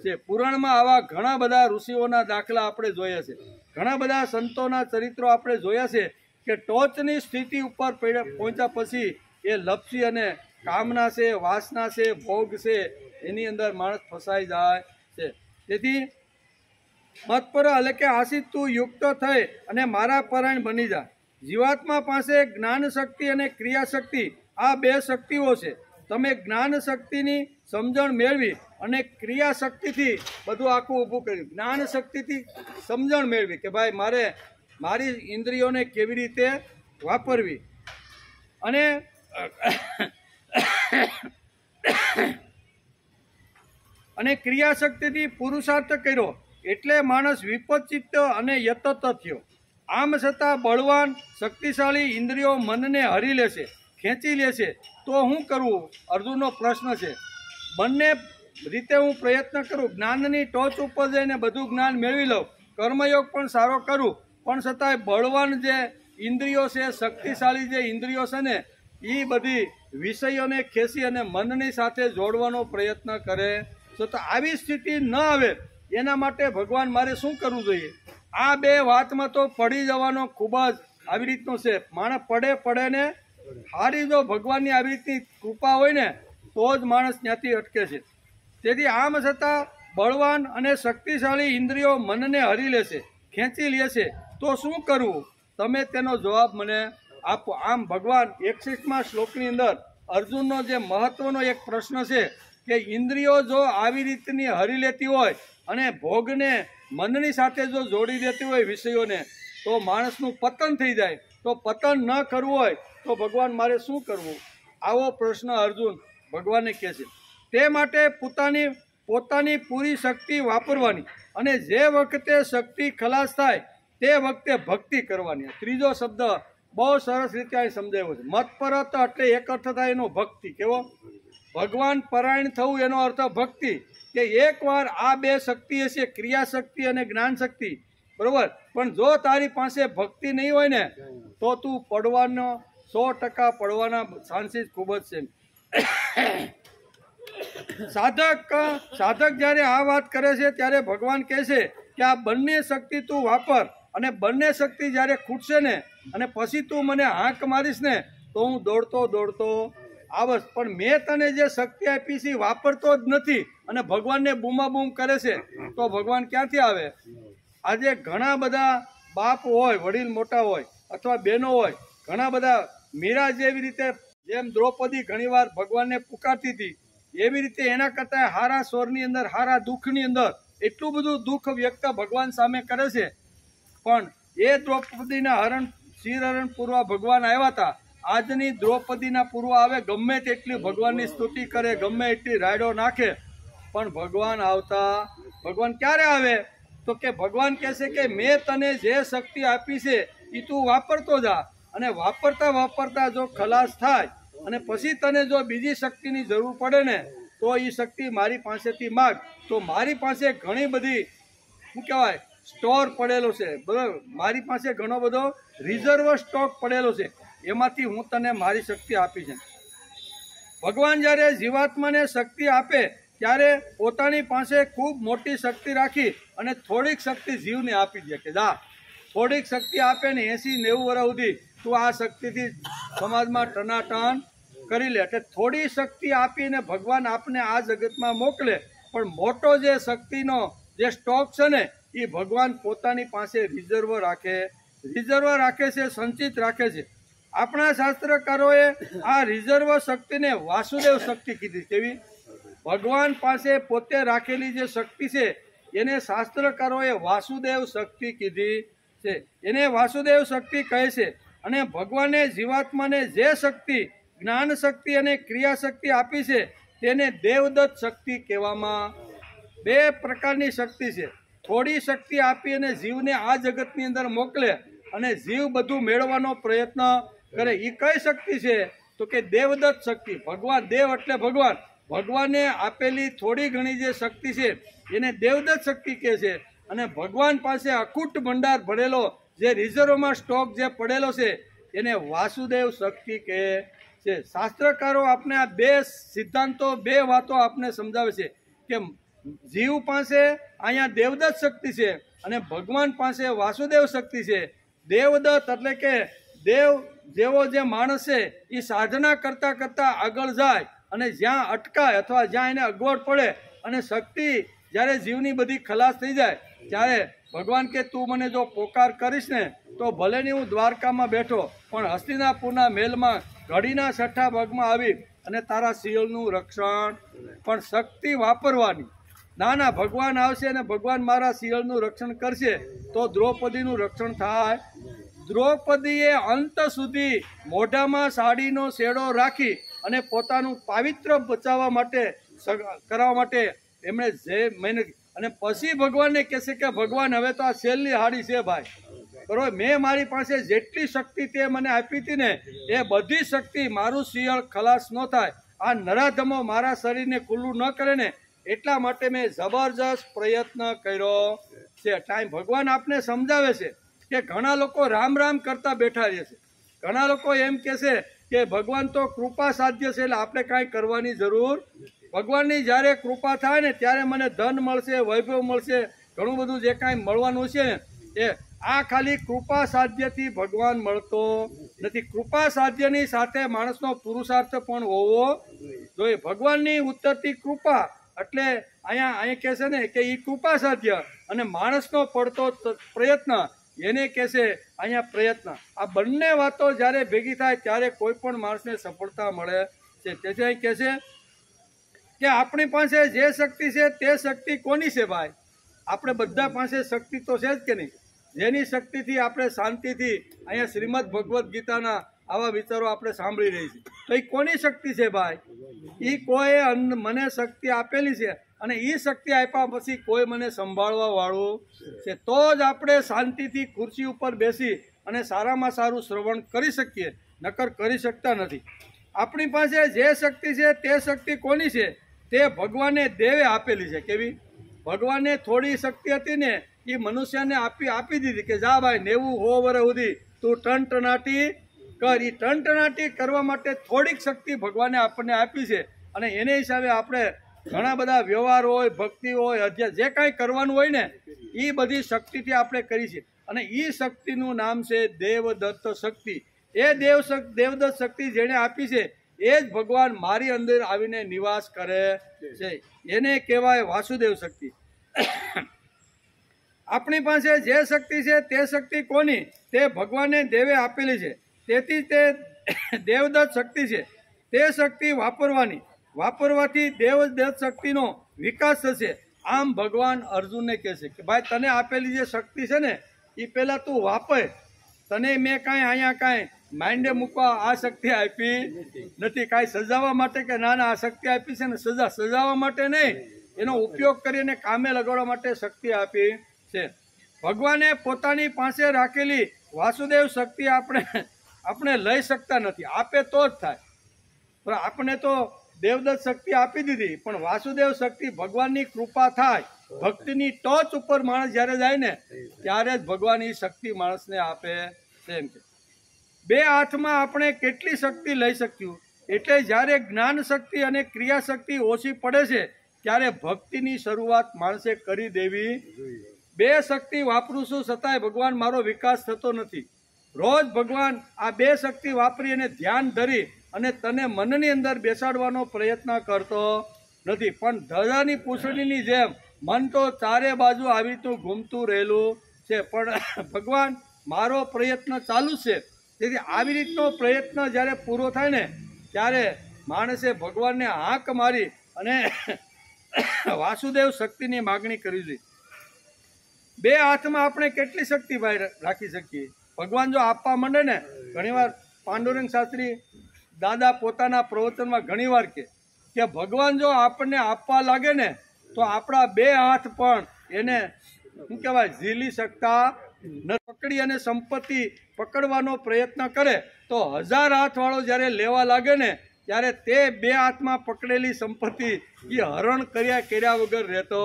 છે. પુરાણમાં આવા ઘણા બધા ઋષિઓના દાખલા આપણે જોયા છે, ઘણા બધા સંતોના ચરિત્રો આપણે જોયા છે કે ટોચની સ્થિતિ ઉપર પહોંચ્યા પછી એ લપસી અને કામના છે, વાસના છે, ભોગ છે, એની અંદર માણસ ફસાઈ જાય છે. તેથી મતપર એટલે કે આશિત તું યુક્ત થઈ અને મારા પરાયણ બની જા. જીવાત્મા પાસે જ્ઞાન શક્તિ અને ક્રિયા શક્તિ આ બે શક્તિઓ છે. તમે જ્ઞાન શક્તિની સમજણ મેળવી અને ક્રિયા શક્તિથી બધું આખું ઊભું કર્યું. જ્ઞાન શક્તિથી સમજણ મેળવી કે ભાઈ મારે મારી ઇન્દ્રિયોને કેવી રીતે વાપરવી, અને ક્રિયા શક્તિથી પુરુષાર્થ કર્યો, એટલે માણસ વિપચિત્ત અને યતત થયો. આમ છતાં બળવાન શક્તિશાળી ઇન્દ્રિયો મનને હરી લેશે, ખેંચી લેશે, તો શું કરવું? અર્જુનનો પ્રશ્ન છે. બંને રીતે હું પ્રયત્ન કરું, જ્ઞાનની ટોચ ઉપર જઈને બધું જ્ઞાન મેળવી લઉં, કર્મયોગ પણ સારો કરું, પણ છતાંય બળવાન જે ઇન્દ્રિયો છે, શક્તિશાળી જે ઇન્દ્રિયો છે ને, એ બધી વિષયોને ખેંચી અને મનની સાથે જોડવાનો પ્રયત્ન કરે. તો આવી સ્થિતિ ન આવે એના માટે ભગવાન મારે શું કરવું જોઈએ? આ બે વાતમાં તો પડી જવાનો ખૂબ જ આવી રીતનો છે. માણસ પડે ને હારી, જો ભગવાનની આવી રીતની કૃપા હોય ને તો જ માણસ ત્યાંથી અટકે છે. તેથી આમ છતાં બળવાન અને શક્તિશાળી ઇન્દ્રિયો મનને હરી લેશે, ખેંચી લેશે, તો શું કરવું? તમે તેનો જવાબ મને આપો. આમ ભગવાન 61મા શ્લોકની અંદર અર્જુનનો જે મહત્વનો એક પ્રશ્ન છે કે ઇન્દ્રિયો જો આવી રીતની હરી લેતી હોય અને ભોગને મનની સાથે જો જોડી દેતી હોય વિષયોને, તો માણસનું પતન થઈ જાય. તો પતન ન કરવું હોય તો ભગવાન મારે શું કરવું? આવો પ્રશ્ન અર્જુન ભગવાનને કહે છે. તે માટે પોતાની પૂરી શક્તિ વાપરવાની, અને જે વખતે શક્તિ ખલાસ થાય તે વખતે ભક્તિ કરવાની. ત્રીજો શબ્દ બહુ સરસ રીતે અહીં સમજાવ્યો છે. મતપરત એટલે એક અર્થ થાય એનો ભક્તિ. કેવો? ભગવાન પરાયણ થવું એનો અર્થ ભક્તિ. કે એકવાર આ બે શક્તિ હશે, ક્રિયા શક્તિ અને જ્ઞાન શક્તિ, બરોબર, પણ જો તારી પાસે ભક્તિ નહીં હોય ને તો તું પડવાનો 100% પડવાના ચાન્સીસ ખૂબ જ છે. સાધક જ્યારે આ વાત કરે છે ત્યારે ભગવાન કહે છે કે આ બંને શક્તિ તું વાપર, અને બંને શક્તિ જ્યારે ખૂટશે ને અને પછી તું મને હાંક મારીશ ને તો હું દોડતો આવશ. પણ મેં તને જે શક્તિ આપી છે વાપરતો જ નથી અને ભગવાનને બૂમાબૂમ કરે છે, તો ભગવાન ક્યાંથી આવે? આજે ઘણા બધા બાપ હોય, વડીલ મોટા હોય, અથવા બહેનો હોય, ઘણા બધા મીરા જેવી રીતે, જેમ દ્રૌપદી ઘણીવાર ભગવાનને પુકારતી હતી, એવી રીતે એના કરતાં હારા સ્વરની અંદર, હારા દુઃખની અંદર એટલું બધું દુઃખ વ્યક્ત ભગવાન સામે કરે છે. પણ એ દ્રૌપદીના શિરહરણ પૂરવા ભગવાન આવ્યા હતા આજની દ્રૌપદીના પૂર્વ આવે, ગમે તેટલી ભગવાનની સ્તુતિ કરે, ગમે એટલી રાયડો નાખે, પણ ભગવાન આવતા, ભગવાન ક્યારે આવે? તો કે ભગવાન કહેશે કે મેં તને જે શક્તિ આપી છે એ તું વાપરતો જા, અને વાપરતા વાપરતા જો ખલાસ થાય અને પછી તને જો બીજી શક્તિની જરૂર પડે ને તો એ શક્તિ મારી પાસેથી માગ. તો મારી પાસે ઘણી બધી શું કહેવાય સ્ટોર પડેલો છે, બરાબર, મારી પાસે ઘણો બધો રિઝર્વ સ્ટોક પડેલો છે, એમાંથી હું તને મારી શક્તિ આપી છે. ભગવાન જ્યારે જીવાત્માને શક્તિ આપે ત્યારે પોતાની પાસે ખૂબ મોટી શક્તિ રાખી અને થોડીક શક્તિ જીવને આપી દે કે જા, થોડીક શક્તિ આપે ને 80-90 વર્ષ સુધી તું આ શક્તિથી સમાજમાં ટનાટન કરી લે. એટલે થોડી શક્તિ આપીને ભગવાન આપને આ જગતમાં મોકલે, પણ મોટો જે શક્તિનો જે સ્ટોક છે ને એ ભગવાન પોતાની પાસે રિઝર્વ રાખે છે, સંચિત રાખે છે. આપણા શાસ્ત્રકારોએ આ રિઝર્વ શક્તિને વાસુદેવ શક્તિ કીધી. કેવી? ભગવાન પાસે પોતે રાખેલી જે શક્તિ છે એને શાસ્ત્રકારોએ વાસુદેવ શક્તિ કીધી છે, એને વાસુદેવ શક્તિ કહે છે. અને ભગવાને જીવાત્માને જે શક્તિ, જ્ઞાન શક્તિ અને ક્રિયા શક્તિ આપી છે તેને દેવદત્ત શક્તિ કહેવામાં. બે પ્રકારની શક્તિ છે. થોડી શક્તિ આપી અને જીવને આ જગતની અંદર મોકલે અને જીવ બધું મેળવવાનો પ્રયત્ન કરે, એ કઈ શક્તિ છે? તો કે દેવદત્ત શક્તિ. ભગવાન, દેવ એટલે ભગવાન, ભગવાને આપેલી થોડી ઘણી જે શક્તિ છે એને દેવદત્ત શક્તિ કહે છે. અને ભગવાન પાસે અખૂટ ભંડાર ભરેલો જે રિઝર્વમાં સ્ટોક જે પડેલો છે એને વાસુદેવ શક્તિ કહે છે. શાસ્ત્રકારો આપણે આ બે સિદ્ધાંતો, બે વાતો આપને સમજાવે છે કે જીવ પાસે અહીંયા દેવદત્ત શક્તિ છે અને ભગવાન પાસે વાસુદેવ શક્તિ છે. દેવદત્ત એટલે કે દેવ જેવો જે માણસ છે એ સાધના કરતા કરતા આગળ જાય અને જ્યાં અટકાય અથવા જ્યાં એને અગવડ પડે અને શક્તિ જ્યારે જીવની બધી ખલાસ થઈ જાય ત્યારે ભગવાન કે તું મને જો પોકાર કરીશ ને તો ભલે નહીં હું દ્વારકામાં બેઠો પણ હસ્તિનાપુરના મહેલમાં ઘડીના 6ઠા ભાગમાં આવી અને તારા શિયળનું રક્ષણ. પણ શક્તિ વાપરવાની. ના, ભગવાન આવશે અને ભગવાન મારા શિયળનું રક્ષણ કરશે તો દ્રૌપદીનું રક્ષણ થાય. દ્રૌપદીએ અંત સુધી મોઢામાં સાડીનો શેડો રાખી અને પોતાનું પાવિત્ર બચાવવા માટે કરવા માટે એમણે જે મહેનત, અને પછી ભગવાનને કહેશે કે ભગવાન હવે તો આ છેલ્લી હાડી છે ભાઈ, બરોબર, મેં મારી પાસે જેટલી શક્તિ તે મને આપી હતી ને એ બધી શક્તિ મારું શિયળ ખલાસ ન થાય, આ નરાધમો મારા શરીરને ખુલ્લું ન કરે ને એટલા માટે મેં જબરજસ્ત પ્રયત્ન કર્યો છે. ટાઈમ ભગવાન આપને સમજાવે છે કે ઘણા લોકો રામ રામ કરતા બેઠા રહે છે. ઘણા લોકો એમ કહે છે કે ભગવાન તો કૃપા સાધ્ય છે એટલે આપણે કાંઈ કરવાની જરૂર. ભગવાનની જ્યારે કૃપા થાય ને ત્યારે મને ધન મળશે, વૈભવ મળશે, ઘણું બધું જે કાંઈ મળવાનું છે ને એ આ ખાલી કૃપા સાધ્યથી ભગવાન મળતો નથી. કૃપા સાધ્યની સાથે માણસનો પુરુષાર્થ પણ હોવો જોઈએ. ભગવાનની ઉત્તરતી કૃપા એટલે અહીંયા કહે છે ને કે એ કૃપા સાધ્ય અને માણસનો પડતો પ્રયત્ન એને કહેશે અહીંયા પ્રયત્ન. આ બંને વાતો જ્યારે ભેગી થાય ત્યારે કોઈ પણ માણસને સફળતા મળે છે. તેથી અહીં કહે છે કે આપણી પાસે જે શક્તિ છે તે શક્તિ કોની છે ભાઈ? આપણે બધા પાસે શક્તિ તો છે જ કે નહીં? જેની શક્તિથી આપણે શાંતિથી અહીંયા શ્રીમદ ભગવદ્ ગીતાના આવા વિચારો આપણે સાંભળી રહી છે તો એ કોની શક્તિ છે ભાઈ? એ કોઈ મને શક્તિ આપેલી છે અને એ શક્તિ આપ્યા પછી કોઈ મને સંભાળવા વાળું છે તો જ આપણે શાંતિથી ખુરશી ઉપર બેસી અને સારામાં સારું શ્રવણ કરી શકીએ, નકર કરી શકતા નથી. આપણી પાસે જે શક્તિ છે તે શક્તિ કોની છે? તે ભગવાને દેવે આપેલી છે. કેવી? ભગવાને થોડી શક્તિ હતી ને એ મનુષ્યને આપી દીધી કે જા ભાઈ 90-100 વર્ષ સુધી તું ટનટનાટી કર. એ ટનટનાટી કરવા માટે થોડીક શક્તિ ભગવાને આપણને આપી છે અને એને હિસાબે આપણે ઘણા બધા વ્યવહાર હોય, ભક્તિ હોય, અધ્યાત્મ જે કાંઈ કરવાનું હોય ને એ બધી શક્તિથી આપણે કરી છે. અને એ શક્તિનું નામ છે દેવદત્ત શક્તિ. એ દેવદત્ત શક્તિ જેણે આપી છે એ જ ભગવાન મારી અંદર આવીને નિવાસ કરે છે. એને કહેવાય વાસુદેવ શક્તિ. આપણી પાસે જે શક્તિ છે તે શક્તિ કોની? તે ભગવાને દેવે આપેલી છે. તેથી તે દેવદત્ત શક્તિ છે. તે શક્તિ વાપરવાથી દેવદત્ત શક્તિનો વિકાસ થશે. આમ ભગવાન અર્જુનને કહે છે કે ભાઈ તને આપેલી જે શક્તિ છે ને એ પહેલાં તું વાપર. તને મેં કાંઈ અહીંયા કાંઈ માઇન્ડે મૂકવા આ શક્તિ આપી નથી. કાંઈ સજાવવા માટે કે ના આ શક્તિ આપી છે ને સજાવવા માટે નહીં, એનો ઉપયોગ કરીને કામે લગાડવા માટે શક્તિ આપી છે. ભગવાને પોતાની પાસે રાખેલી વાસુદેવ શક્તિ આપણે લઈ શકતા નથી. આપે તો જ થાય. પણ આપણે તો દેવદત્ત શક્તિ આપી દીધી, પણ વાસુદેવ શક્તિ ભગવાનની કૃપા થાય, ભક્તિની ટોચ ઉપર માણસ જ્યારે જાય ને ત્યારે જ ભગવાન એ શક્તિ માણસને આપે છે. એમ કે બે હાથમાં આપણે કેટલી શક્તિ લઈ શક્યું, એટલે જ્યારે જ્ઞાન શક્તિ અને ક્રિયા શક્તિ ઓછી પડે છે ત્યારે ભક્તિની શરૂઆત માણસે કરી દેવી. બે શક્તિ વાપરું છું છતાંય ભગવાન મારો વિકાસ થતો નથી. રોજ ભગવાન આ બે શક્તિ વાપરી અને ધ્યાન ધરી અને તને મનની અંદર બેસાડવાનો પ્રયત્ન કરતો નથી. પણ ધજાની પૂંછડીની જેમ મન તો ચારે બાજુ આવી રીતનું ઘૂમતું રહેલું છે. પણ ભગવાન મારો પ્રયત્ન ચાલુ છે. તેથી આવી રીતનો પ્રયત્ન જ્યારે પૂરો થાય ને ત્યારે માણસે ભગવાનને હાંક મારી અને વાસુદેવ શક્તિની માગણી કરવી જોઈએ. બે હાથમાં આપણે કેટલી શક્તિ ભાઈ રાખી શકીએ? ભગવાન જો આપવા માંડે ને, ઘણીવાર પાંડુરંગ શાસ્ત્રી દાદા પોતાના પ્રવચનમાં ઘણીવાર કે ભગવાન જો આપણને આપવા લાગે ને તો આપણા બે હાથ પણ એને શું કહેવાય ઝીલી શકતા ન. પકડી અને સંપત્તિ પકડવાનો પ્રયત્ન કરે તો 1000 હાથવાળો જ્યારે લેવા લાગે ને ત્યારે તે બે હાથમાં પકડેલી સંપત્તિ એ હરણ કર્યા વગર રહેતો.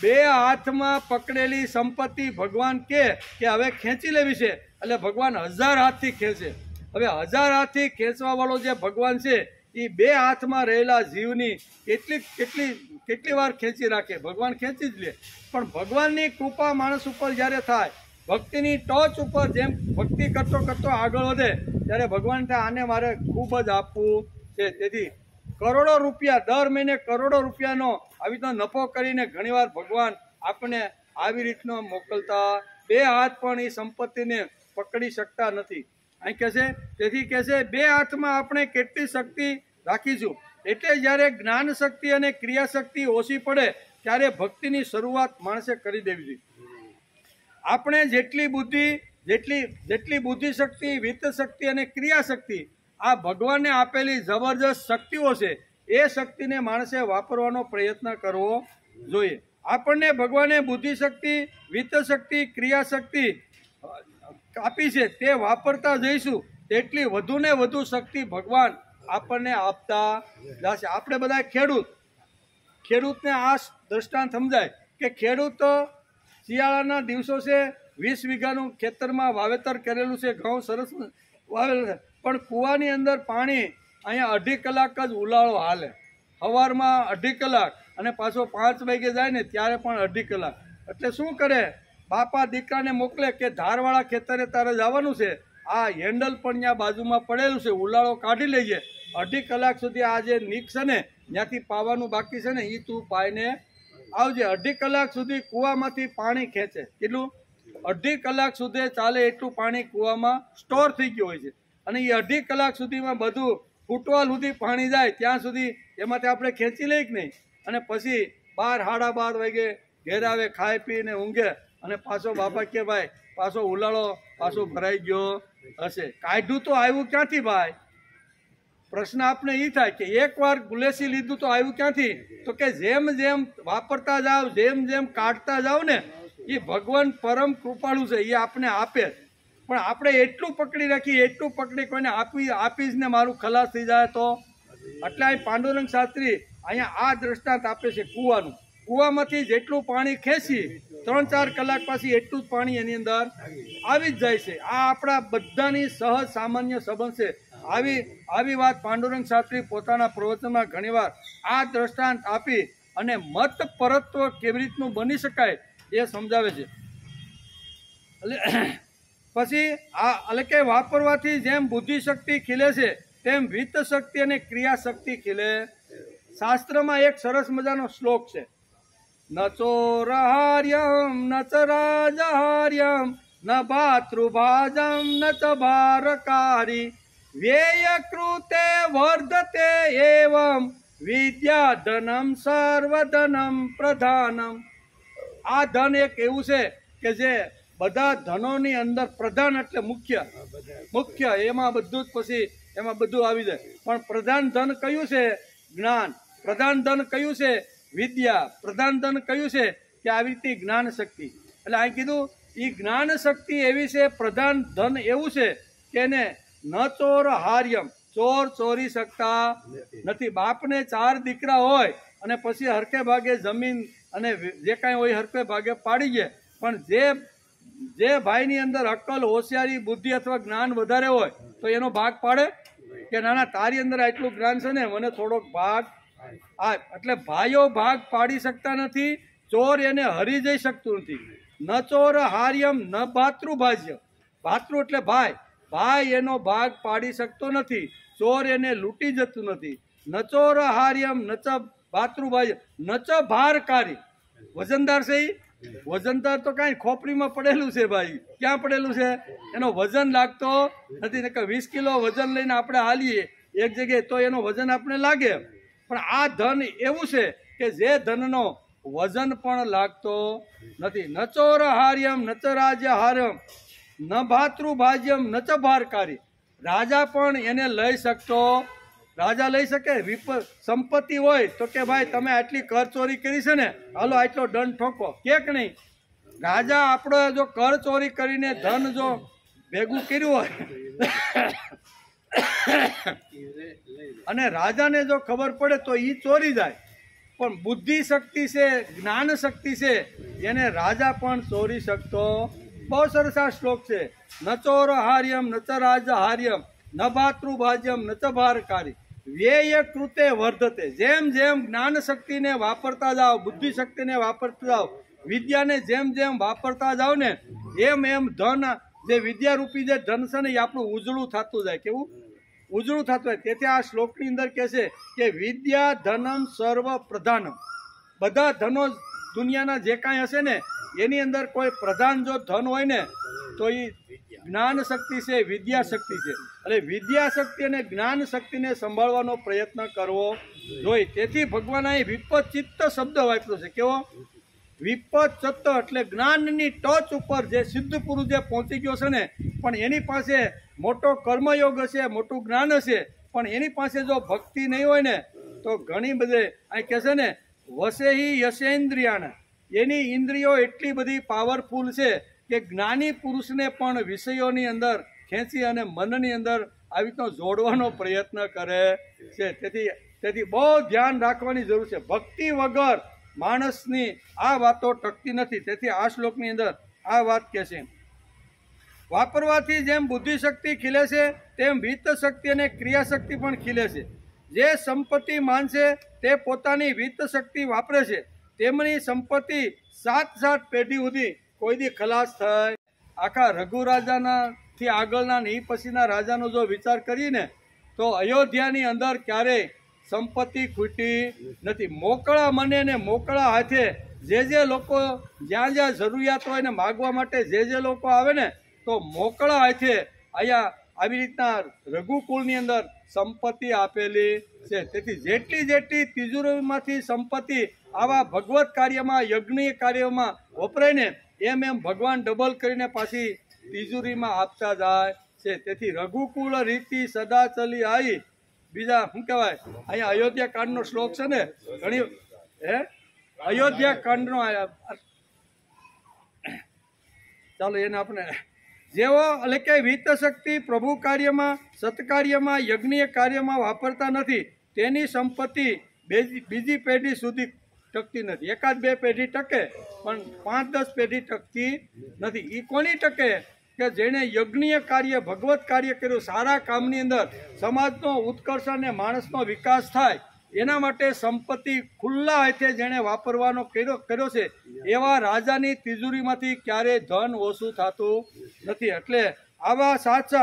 બે હાથમાં પકડેલી સંપત્તિ ભગવાન કે હવે ખેંચી લેવી છે એટલે ભગવાન 1000 હાથથી ખેંચે. હવે 1000 હાથથી ખેંચવા વાળો જે ભગવાન છે એ બે હાથમાં રહેલા જીવની કેટલી વાર ખેંચી રાખે? ભગવાન ખેંચી જ લે. પણ ભગવાનની કૃપા માણસ ઉપર જ્યારે થાય, ભક્તિની ટોચ ઉપર જેમ ભક્તિ કરતો આગળ વધે ત્યારે ભગવાન થાય આને મારે ખૂબ જ આપવું છે. તેથી કરોડો રૂપિયા દર મહિને કરોડો રૂપિયાનો આવી રીતનો નફો કરીને ઘણીવાર ભગવાન આપણને આવી રીતનો મોકલતા. બે હાથ પણ એ સંપત્તિને પકડી શકતા નથી. અહીં કહેશે તેથી કહેશે બે હાથમાં આપણે કેટલી શક્તિ રાખીશું. એટલે જ્યારે જ્ઞાન શક્તિ અને ક્રિયા શક્તિ ઓછી પડે ત્યારે ભક્તિની શરૂઆત માણસે કરી દેવી જોઈએ. આપણે જેટલી બુદ્ધિ શક્તિ, વિત્ત શક્તિ અને ક્રિયા શક્તિ આ ભગવાનને આપેલી જબરજસ્ત શક્તિઓ છે, એ શક્તિને માણસે વાપરવાનો પ્રયત્ન કરવો જોઈએ. આપણને ભગવાને બુદ્ધિ શક્તિ, વિત્ત શક્તિ, ક્રિયા શક્તિ આપી છે તે વાપરતા જઈશું તેટલી વધુ ને વધુ શક્તિ ભગવાન આપણને આપતા જશે. આપણે બધા ખેડૂતને આ દ્રષ્ટાંત સમજાય કે ખેડૂત તો શિયાળાના દિવસો છે, 20 વીઘાનું ખેતરમાં વાવેતર કરેલું છે, ઘઉં સરસ વાવેલું છે, પણ કૂવાની અંદર પાણી અહીંયા 2.5 કલાક જ ઉલાળો હાલે. સવારમાં 2.5 કલાક અને પાછો 5 વાગે જાય ને ત્યારે પણ 2.5 કલાક. એટલે શું કરે? બાપા દીકરાને મોકલે કે ધારવાળા ખેતરે તારે જવાનું છે, આ હેન્ડલ પણ ત્યાં બાજુમાં પડેલું છે, ઉલાળો કાઢી લઈએ, 2.5 કલાક સુધી આ જે નીક છે ને ત્યાંથી પાવાનું બાકી છે ને એ તું પાઈને આવજે. 2.5 કલાક સુધી કૂવામાંથી પાણી ખેંચે. કેટલું? 2.5 કલાક સુધી ચાલે એટલું પાણી કૂવામાં સ્ટોર થઈ ગયું હોય છે. અને એ 2.5 કલાક સુધીમાં બધું ફૂટવાલ સુધી પાણી જાય ત્યાં સુધી એમાંથી આપણે ખેંચી લઈએ કે નહીં. અને પછી 12 સાડા 12 વાગે ઘેર આવે, ખાઈ પીને ઊંઘે અને પાછો બાપા કે ભાઈ પાછો ઉલાળો પાછો ભરાઈ ગયો હશે. કાઢ્યું તો આવ્યું ક્યાંથી ભાઈ? પ્રશ્ન આપણે એ થાય કે એકવાર ગુલેસી લીધું તો આવ્યું ક્યાંથી? તો કે જેમ જેમ વાપરતા જાવ, જેમ જેમ કાઢતા જાવ ને એ ભગવાન પરમ કૃપાળુ છે, એ આપણે આપે. પણ આપણે એટલું પકડી રાખી, એટલું પકડી કોઈને આપીશ ને મારું ખલાસ થઈ જાય તો. એટલે અહીં પાંડુરંગ શાસ્ત્રી અહીંયા આ દ્રષ્ટાંત આપે છે કૂવાનું. કૂવામાંથી જેટલું પાણી ખેંચી 3-4 કલાક પછી એટલું જ પાણી એની અંદર આવી જ જાય છે. આ આપણા બધાની સહજ સામાન્ય સંબંધ છે. આવી વાત પાંડુરંગ શાસ્ત્રી પોતાના પ્રવચનમાં ઘણીવાર આ દ્રષ્ટાંત આપી અને મત પરત્વ કેવી રીતનું બની શકાય એ સમજાવે છે. પછી એટલે કે વાપરવાથી જેમ બુદ્ધિ શક્તિ ખીલે છે તેમ વિત્ત શક્તિ અને ક્રિયા શક્તિ ખીલે. શાસ્ત્રમાં એક સરસ મજાનો શ્લોક છે, ન ચોરહાર્યમ ન ચ રાજહાર્યમ ન ભાતૃભાજમ ન ચ ભારકારી વ્યય કૃતે વર્ધતે એવમ વિદ્યા ધનમ સર્વધનમ પ્રધાનમ. આ ધન એક એવું છે કે જે બધા ધનોની અંદર પ્રધાન એટલે મુખ્ય એમાં બધું જ પછી એમાં બધું આવી જાય. પણ પ્રધાન ધન કયું છે? જ્ઞાન. પ્રધાન ધન કયું છે? વિદ્યા. પ્રધાન ધન કયું છે? કે આવી રીતે જ્ઞાન શક્તિ. એટલે અહીં કીધું એ જ્ઞાન શક્તિ એવી છે, પ્રધાન ધન એવું છે કે એને ન ચોર હાર્યમ, ચોર ચોરી શકતા નથી. બાપને 4 દીકરા હોય અને પછી હરખે ભાગે જમીન અને જે કાંઈ હોય હરખે ભાગે પાડી જાય, પણ જે ભાઈની અંદર અક્કલ, હોશિયારી, બુદ્ધિ અથવા જ્ઞાન વધારે હોય તો એનો ભાગ પાડે કે ના તારી અંદર આટલું જ્ઞાન છે ને મને થોડોક ભાગ આ. એટલે ભાઈઓ ભાગ પાડી શકતા નથી, ચોર એને હરી જઈ શકતું નથી. ન ચોર હાર્યમ ન ભાતૃભાજ્ય. ભાતૃ એટલે ભાઈ એનો ભાગ પાડી શકતો નથી, ચોર એને લૂંટી જતું નથી. ન ચોર હાર્યમ ન ચ ભાતૃભાજ્ય ન ચ ભારકારી. વજનદાર છે વજનદાર તો કાંઈ ખોપરીમાં પડેલું છે ભાઈ. ક્યાં પડેલું છે? એનો વજન લાગતો નથી. નકર 20 કિલો વજન લઈને આપણે હાલીએ એક જગ્યાએ તો એનો વજન આપણે લાગે. પણ આ ધન એવું છે કે જે ધનનો વજન પણ લાગતો નથી. ન ચોર હાર્યમ ન ચ રાજ્ય હાર્યમ ન ભાતૃભાજ્યમ ન ચ ભારકારી. રાજા પણ એને લઈ શકતો. રાજા લઈ શકે? સંપત્તિ હોય તો કે ભાઈ તમે આટલી કર ચોરી કરી છે ને, હાલો આટલો દંડ ઠોકો, કે નહીં? રાજા આપણો જો કર ચોરી કરીને ધન જો ભેગું કર્યું હોય અને રાજાને જો ખબર પડે તો એ ચોરી જાય. પણ બુદ્ધિ શક્તિ છે, જ્ઞાન શક્તિ છે, એને રાજા પણ ચોરી શકતો. બહુ સરસ આ શ્લોક છે. ન ચોર હાર્યમ ન ચ રાજ હાર્યમ ન ભાતૃભાજ્યમ ન ચ ભારકારી વ્યય કૃતે વર્ધતે. જેમ જેમ જ્ઞાન શક્તિને વાપરતા જાઓ, બુદ્ધિ શક્તિને વાપરતા જાઓ, વિદ્યાને જેમ જેમ વાપરતા જાઓ ને એમ ધન, જે વિદ્યારૂપી જે ધન છે ને એ આપણું ઉજળું થતું જાય. કેવું ઉજળું થતું હોય? તેથી આ શ્લોકની અંદર કહે છે કે વિદ્યા ધનમ સર્વ પ્રધાનમ. બધા ધનો દુનિયાના જે કાંઈ હશે ને એની અંદર કોઈ પ્રધાન જો ધન હોય ને તો એ જ્ઞાન શક્તિ છે, વિદ્યા શક્તિ છે. એટલે વિદ્યા શક્તિ અને જ્ઞાન શક્તિને સંભાળવાનો પ્રયત્ન કરવો જોઈએ. તેથી ભગવાન અહીં વિપચિત્ત શબ્દ વાપર્યો છે. કેવો? વિપચિત્ત એટલે જ્ઞાનની ટોચ ઉપર જે સિદ્ધ પુરુષ જે પહોંચી ગયો છે ને, પણ એની પાસે મોટો કર્મયોગ હશે, મોટું જ્ઞાન હશે, પણ એની પાસે જો ભક્તિ નહીં હોય ને તો ઘણી બધી અહીં કહે છે ને વસેહી યશેન્દ્રિયાના, એની ઇન્દ્રિયો એટલી બધી પાવરફુલ છે કે જ્ઞાની પુરુષને પણ વિષયોની અંદર ખેંચી અને મનની અંદર આવી રીતનો જોડવાનો પ્રયત્ન કરે છે. તેથી બહુ ધ્યાન રાખવાની જરૂર છે. ભક્તિ વગર માણસની આ વાતો ટકતી નથી. તેથી આ શ્લોકની અંદર આ વાત કહે છે, વાપરવાથી જેમ બુદ્ધિ શક્તિ ખીલે છે તેમ વિત્ત શક્તિ અને ક્રિયાશક્તિ પણ ખીલે છે. જે સંપત્તિ માનશે તે પોતાની વિત્ત શક્તિ વાપરે છે, તેમની સંપત્તિ 7 પેઢી સુધી કોઈ દી ખલાસ થાય. આખા રઘુ રાજાનાથી આગળના ને પછીના રાજાનો જો વિચાર કરીને તો અયોધ્યાની અંદર ક્યારેય સંપત્તિ ખૂટી નથી. મોકળા મને ને મોકળા હાથે જે લોકો જ્યાં જ્યાં જરૂરિયાત હોય ને માગવા માટે જે લોકો આવે ને તો મોકળા હાથે અહીંયા આવી રીતના રઘુકુળની અંદર સંપત્તિ આપેલી છે. તેથી જેટલી તિજોરીમાંથી સંપત્તિ આવા ભગવત કાર્યમાં, યજ્ઞીય કાર્યમાં વપરાય ને એમ ભગવાન ડબલ કરીને પાછી તિજોરીમાં આપતા જાય છે. તેથી રઘુકુળ રીતિ સદા ચલી આવી. બીજા શું કહેવાય, અહીંયા અયોધ્યા કાંડનો શ્લોક છે ને, ઘણી અયોધ્યા કાંડનો ચાલો એને આપણે જેવો એટલે કે વિત્ત શક્તિ પ્રભુ કાર્યમાં, સત્કાર્યમાં, યજ્ઞીય કાર્યમાં વાપરતા નથી તેની સંપત્તિ બીજી પેઢી સુધી ટકતી નથી. 1-2 પેઢી ટકે પણ 5-10 પેઢી ટકતી નથી. એ કોની ટકે? કે જેણે યજ્ઞીય કાર્ય, ભગવત કાર્ય કર્યું, સારા કામની અંદર સમાજનો ઉત્કર્ષ અને માણસનો વિકાસ થાય એના માટે સંપત્તિ ખુલ્લા હાથે જેણે વાપરવાનો કર્યો છે એવા રાજાની તિજોરીમાંથી ક્યારેય ધન ઓછું થતું નથી. એટલે આવા સાથ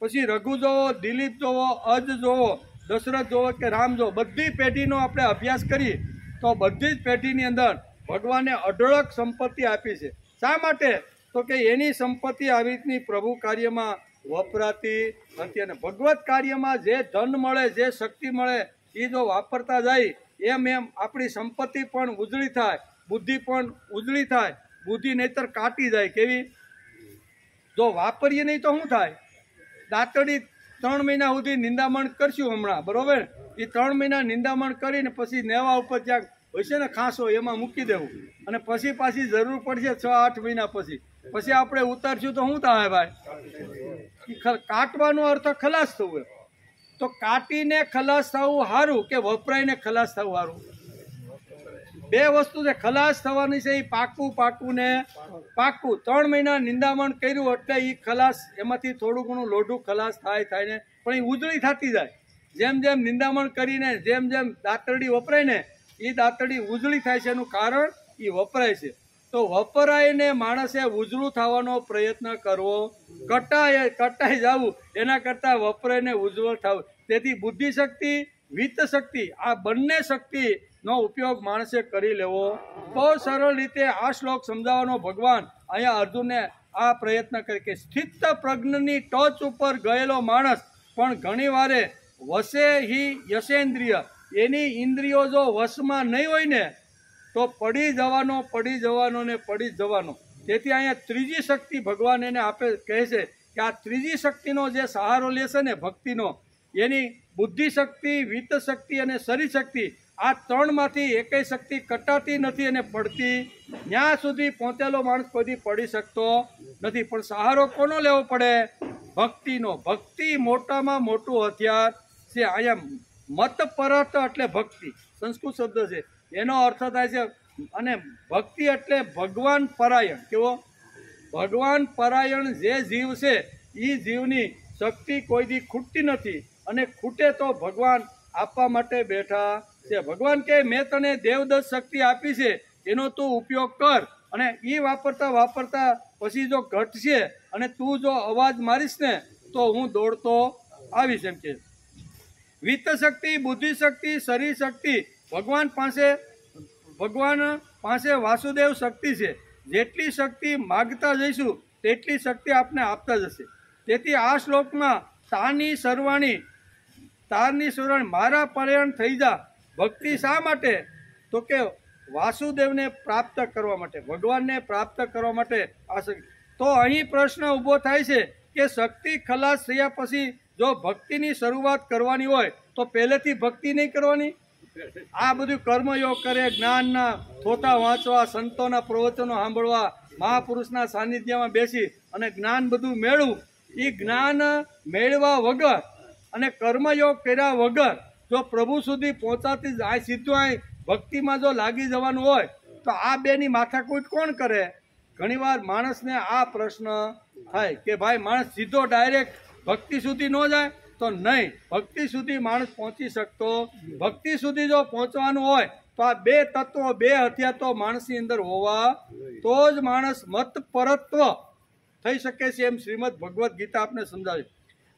પછી રઘુ જોવો, દિલીપ જોવો, અજ જોવો, દશરથ જોવો કે રામ જોવો, બધી પેઢીનો આપણે અભ્યાસ કરીએ તો બધી જ પેઢીની અંદર ભગવાને અઢળક સંપત્તિ આપી છે. શા માટે? તો કે એની સંપત્તિ આવી રીતની પ્રભુ કાર્યમાં વપરાતી નથી. અને ભગવત કાર્યમાં જે ધન મળે, જે શક્તિ મળે એ જો વાપરતા જાય એમ આપણી સંપત્તિ પણ ઉજળી થાય, બુદ્ધિ પણ ઉજળી થાય. બુદ્ધિ નહીતર કાટી જાય. કેવી? જો વાપરીએ નહીં તો શું થાય? દાંતડી 3 મહિના સુધી નિંદામણ કરશું હમણાં, બરોબર? એ 3 મહિના નિંદામણ કરીને પછી નેવા ઉપર જ્યાં હોય છે ને ખાંસો, એમાં મૂકી દેવું, અને પછી પાછી જરૂર પડશે 6-8 મહિના પછી આપણે ઉતારશું તો શું થાય ભાઈ? કાટવાનો અર્થ ખલાસ થવું. તો કાટીને ખલાસ થવું સારું કે વપરાઈને ખલાસ થવું સારું? બે વસ્તુ છે. ખલાસ થવાની છે એ પાકું ને પાકું. 3 મહિના નિંદામણ કર્યું એટલે એ ખલાસ, એમાંથી થોડું ઘણું લોઢું ખલાસ થાય ને, પણ એ ઉજળી થતી જાય. જેમ જેમ નિંદામણ કરીને જેમ દાંતરડી વપરાય ને, એ દાંતરડી ઉજળી થાય છે. એનું કારણ એ વપરાય છે. તો વપરાઈને માણસે ઉજળું થવાનો પ્રયત્ન કરવો, કટાઈ જવું એના કરતાં વપરાઈને ઉજ્જવળ થવું. તેથી બુદ્ધિ શક્તિ, વિત્ત શક્તિ, આ બંને શક્તિનો ઉપયોગ માણસે કરી લેવો. બહુ સરળ રીતે આ શ્લોક સમજાવવાનો ભગવાન અહીંયા અર્જુનને આ પ્રયત્ન કરે કે સ્થિત પ્રજ્ઞની ટોચ ઉપર ગયેલો માણસ પણ ઘણી વારે વશે હિ યશેન્દ્રિય, એની ઇન્દ્રિયો જો વશમાં નહીં હોય ને તો પડી જવાનો. તેથી અહીંયા ત્રીજી શક્તિ ભગવાન એને આપે, કહે છે કે આ ત્રીજી શક્તિનો જે સહારો લેશે ને ભક્તિનો, એની બુદ્ધિ શક્તિ, વિત્ત શક્તિ અને શરીર શક્તિ, આ 3માંથી એકેય શક્તિ કટાતી નથી અને પડતી. ત્યાં સુધી પહોંચેલો માણસ કોઈ પડી શકતો નથી. પણ સહારો કોનો લેવો પડે? ભક્તિનો. ભક્તિ મોટામાં મોટું હથિયાર છે. અહીંયા મત પરત એટલે ભક્તિ, સંસ્કૃત શબ્દ છે, એનો અર્થ થાય છે. અને ભક્તિ એટલે ભગવાન પરાયણ. કેવો? ભગવાન પરાયણ જે જીવ છે એ જીવની શક્તિ કોઈ દી ખૂટતી નથી, અને ખૂટે તો ભગવાન આપવા માટે બેઠા છે. ભગવાન કહે મેં તને દેવદત્ત શક્તિ આપી છે, એનો તું ઉપયોગ કર, અને એ વાપરતા પછી જો ઘટશે અને તું જો અવાજ મારીશ ને તો હું દોડતો આવીશ. એમ કે વિત્ત શક્તિ, બુદ્ધિ શક્તિ, શરીર શક્તિ, ભગવાન પાસે વાસુદેવ શક્તિ છે. જેટલી શક્તિ માગતા જઈશું તેટલી શક્તિ આપને આપતા જશે. તેથી આ શ્લોકમાં તારની સર્વાણી મારા પરાયણ થઈ જા. ભક્તિ શા માટે? તો કે વાસુદેવને પ્રાપ્ત કરવા માટે, ભગવાનને પ્રાપ્ત કરવા માટે આ શક્તિ. તો અહીં પ્રશ્ન ઊભો થાય છે કે શક્તિ ખલાસ થયા પછી જો ભક્તિની શરૂઆત કરવાની હોય તો પહેલેથી ભક્તિ નહીં કરવાની? આ બધું કર્મયોગ કરે, જ્ઞાનના થોતા વાંચવા, સંતોના પ્રવચનો સાંભળવા, મહાપુરુષના સાનિધ્યમાં બેસી અને જ્ઞાન બધું મેળવું, એ જ્ઞાન મેળવા વગર અને કર્મયોગ કર્યા વગર જો પ્રભુ સુધી પહોંચાતી આ સીધું અહીં ભક્તિમાં જો લાગી જવાનું હોય તો આ બેની માથાકૂટ કોણ કરે? ઘણીવાર માણસને આ પ્રશ્ન થાય કે ભાઈ માણસ સીધો ડાયરેક્ટ ભક્તિ સુધી ન જાય તો નહીં. ભક્તિ સુધી માણસ પહોંચી શકતો. ભક્તિ સુધી જો પહોંચવાનું હોય તો આ બે તત્વો, બે હથિયાર તો માણસની અંદર હોવા તો જ માણસ મત પરત્વ થઈ શકે છે. એમ શ્રીમદ ભગવદ્ ગીતા આપને સમજાવે.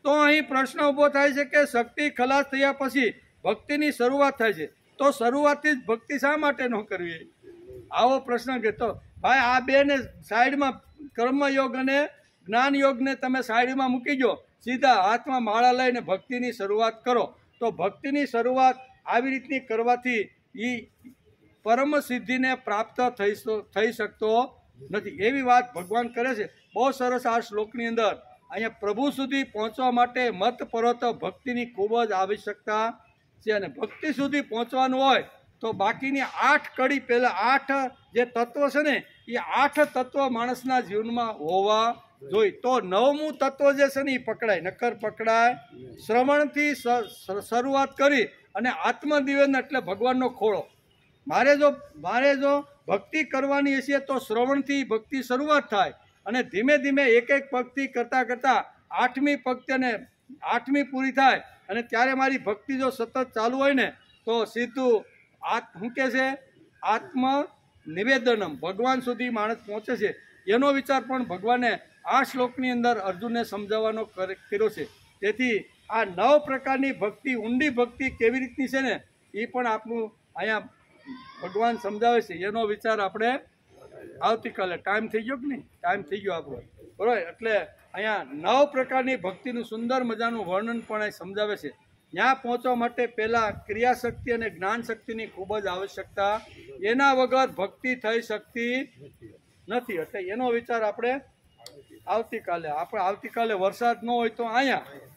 તો અહીં પ્રશ્ન ઊભો થાય છે કે શક્તિ ખલાસ થયા પછી ભક્તિની શરૂઆત થાય છે, તો શરૂઆતથી જ ભક્તિ શા માટે ન કરવી? આવો પ્રશ્ન કહેતો ભાઈ આ બેને સાઈડમાં, કર્મયોગ અને જ્ઞાન યોગને તમે સાઈડમાં મૂકી દો, સીધા હાથમાં માળા લઈને ભક્તિની શરૂઆત કરો. તો ભક્તિની શરૂઆત આવી રીતની કરવાથી એ પરમ સિદ્ધિને પ્રાપ્ત થઈ શકતો નથી. એવી વાત ભગવાન કરે છે. બહુ સરસ આ શ્લોકની અંદર અહીંયા પ્રભુ સુધી પહોંચવા માટે મત પરત ભક્તિની ખૂબ જ આવશ્યકતા છે. અને ભક્તિ સુધી પહોંચવાનું હોય તો બાકીની 8 કડી, પહેલાં 8 જે તત્વ છે ને એ 8 તત્વ માણસના જીવનમાં હોવા જોઈએ. તો 9મું તત્વ જે છે ને એ પકડાય, નક્કર પકડાય. શ્રવણથી શરૂઆત કરી અને આત્મનિવેદન એટલે ભગવાનનો ખોળો. મારે જો ભક્તિ કરવાની હશે તો શ્રવણથી ભક્તિ શરૂઆત થાય, અને ધીમે ધીમે એક પંક્તિ કરતાં 8મી પંક્તિ અને 8મી પૂરી થાય, અને ત્યારે મારી ભક્તિ જો સતત ચાલુ હોય ને તો સીધું શું કહે છે? આત્મ નિવેદનમ, ભગવાન સુધી માણસ પહોંચે છે. એનો વિચાર પણ ભગવાને આ શ્લોકની અંદર અર્જુનને સમજાવવાનો કર્યો છે. તેથી આ 9 પ્રકારની ભક્તિ, ઊંડી ભક્તિ કેવી રીતની છે ને એ પણ આપણું અહીંયા ભગવાન સમજાવે છે. એનો વિચાર આપણે આવતીકાલે, ટાઈમ થઈ ગયો કે નહીં? ટાઈમ થઈ ગયો આપણો, બરાબર? એટલે અહીંયા 9 પ્રકારની ભક્તિનું સુંદર મજાનું વર્ણન પણ અહીં સમજાવે છે. ત્યાં પહોંચવા માટે પહેલાં ક્રિયાશક્તિ અને જ્ઞાન શક્તિની ખૂબ જ આવશ્યકતા. એના વગર ભક્તિ થઈ શકતી નથી. એટલે એનો વિચાર આપણે આવતીકાલે આપણે આવતીકાલે વરસાદ ન હોય તો અહીંયા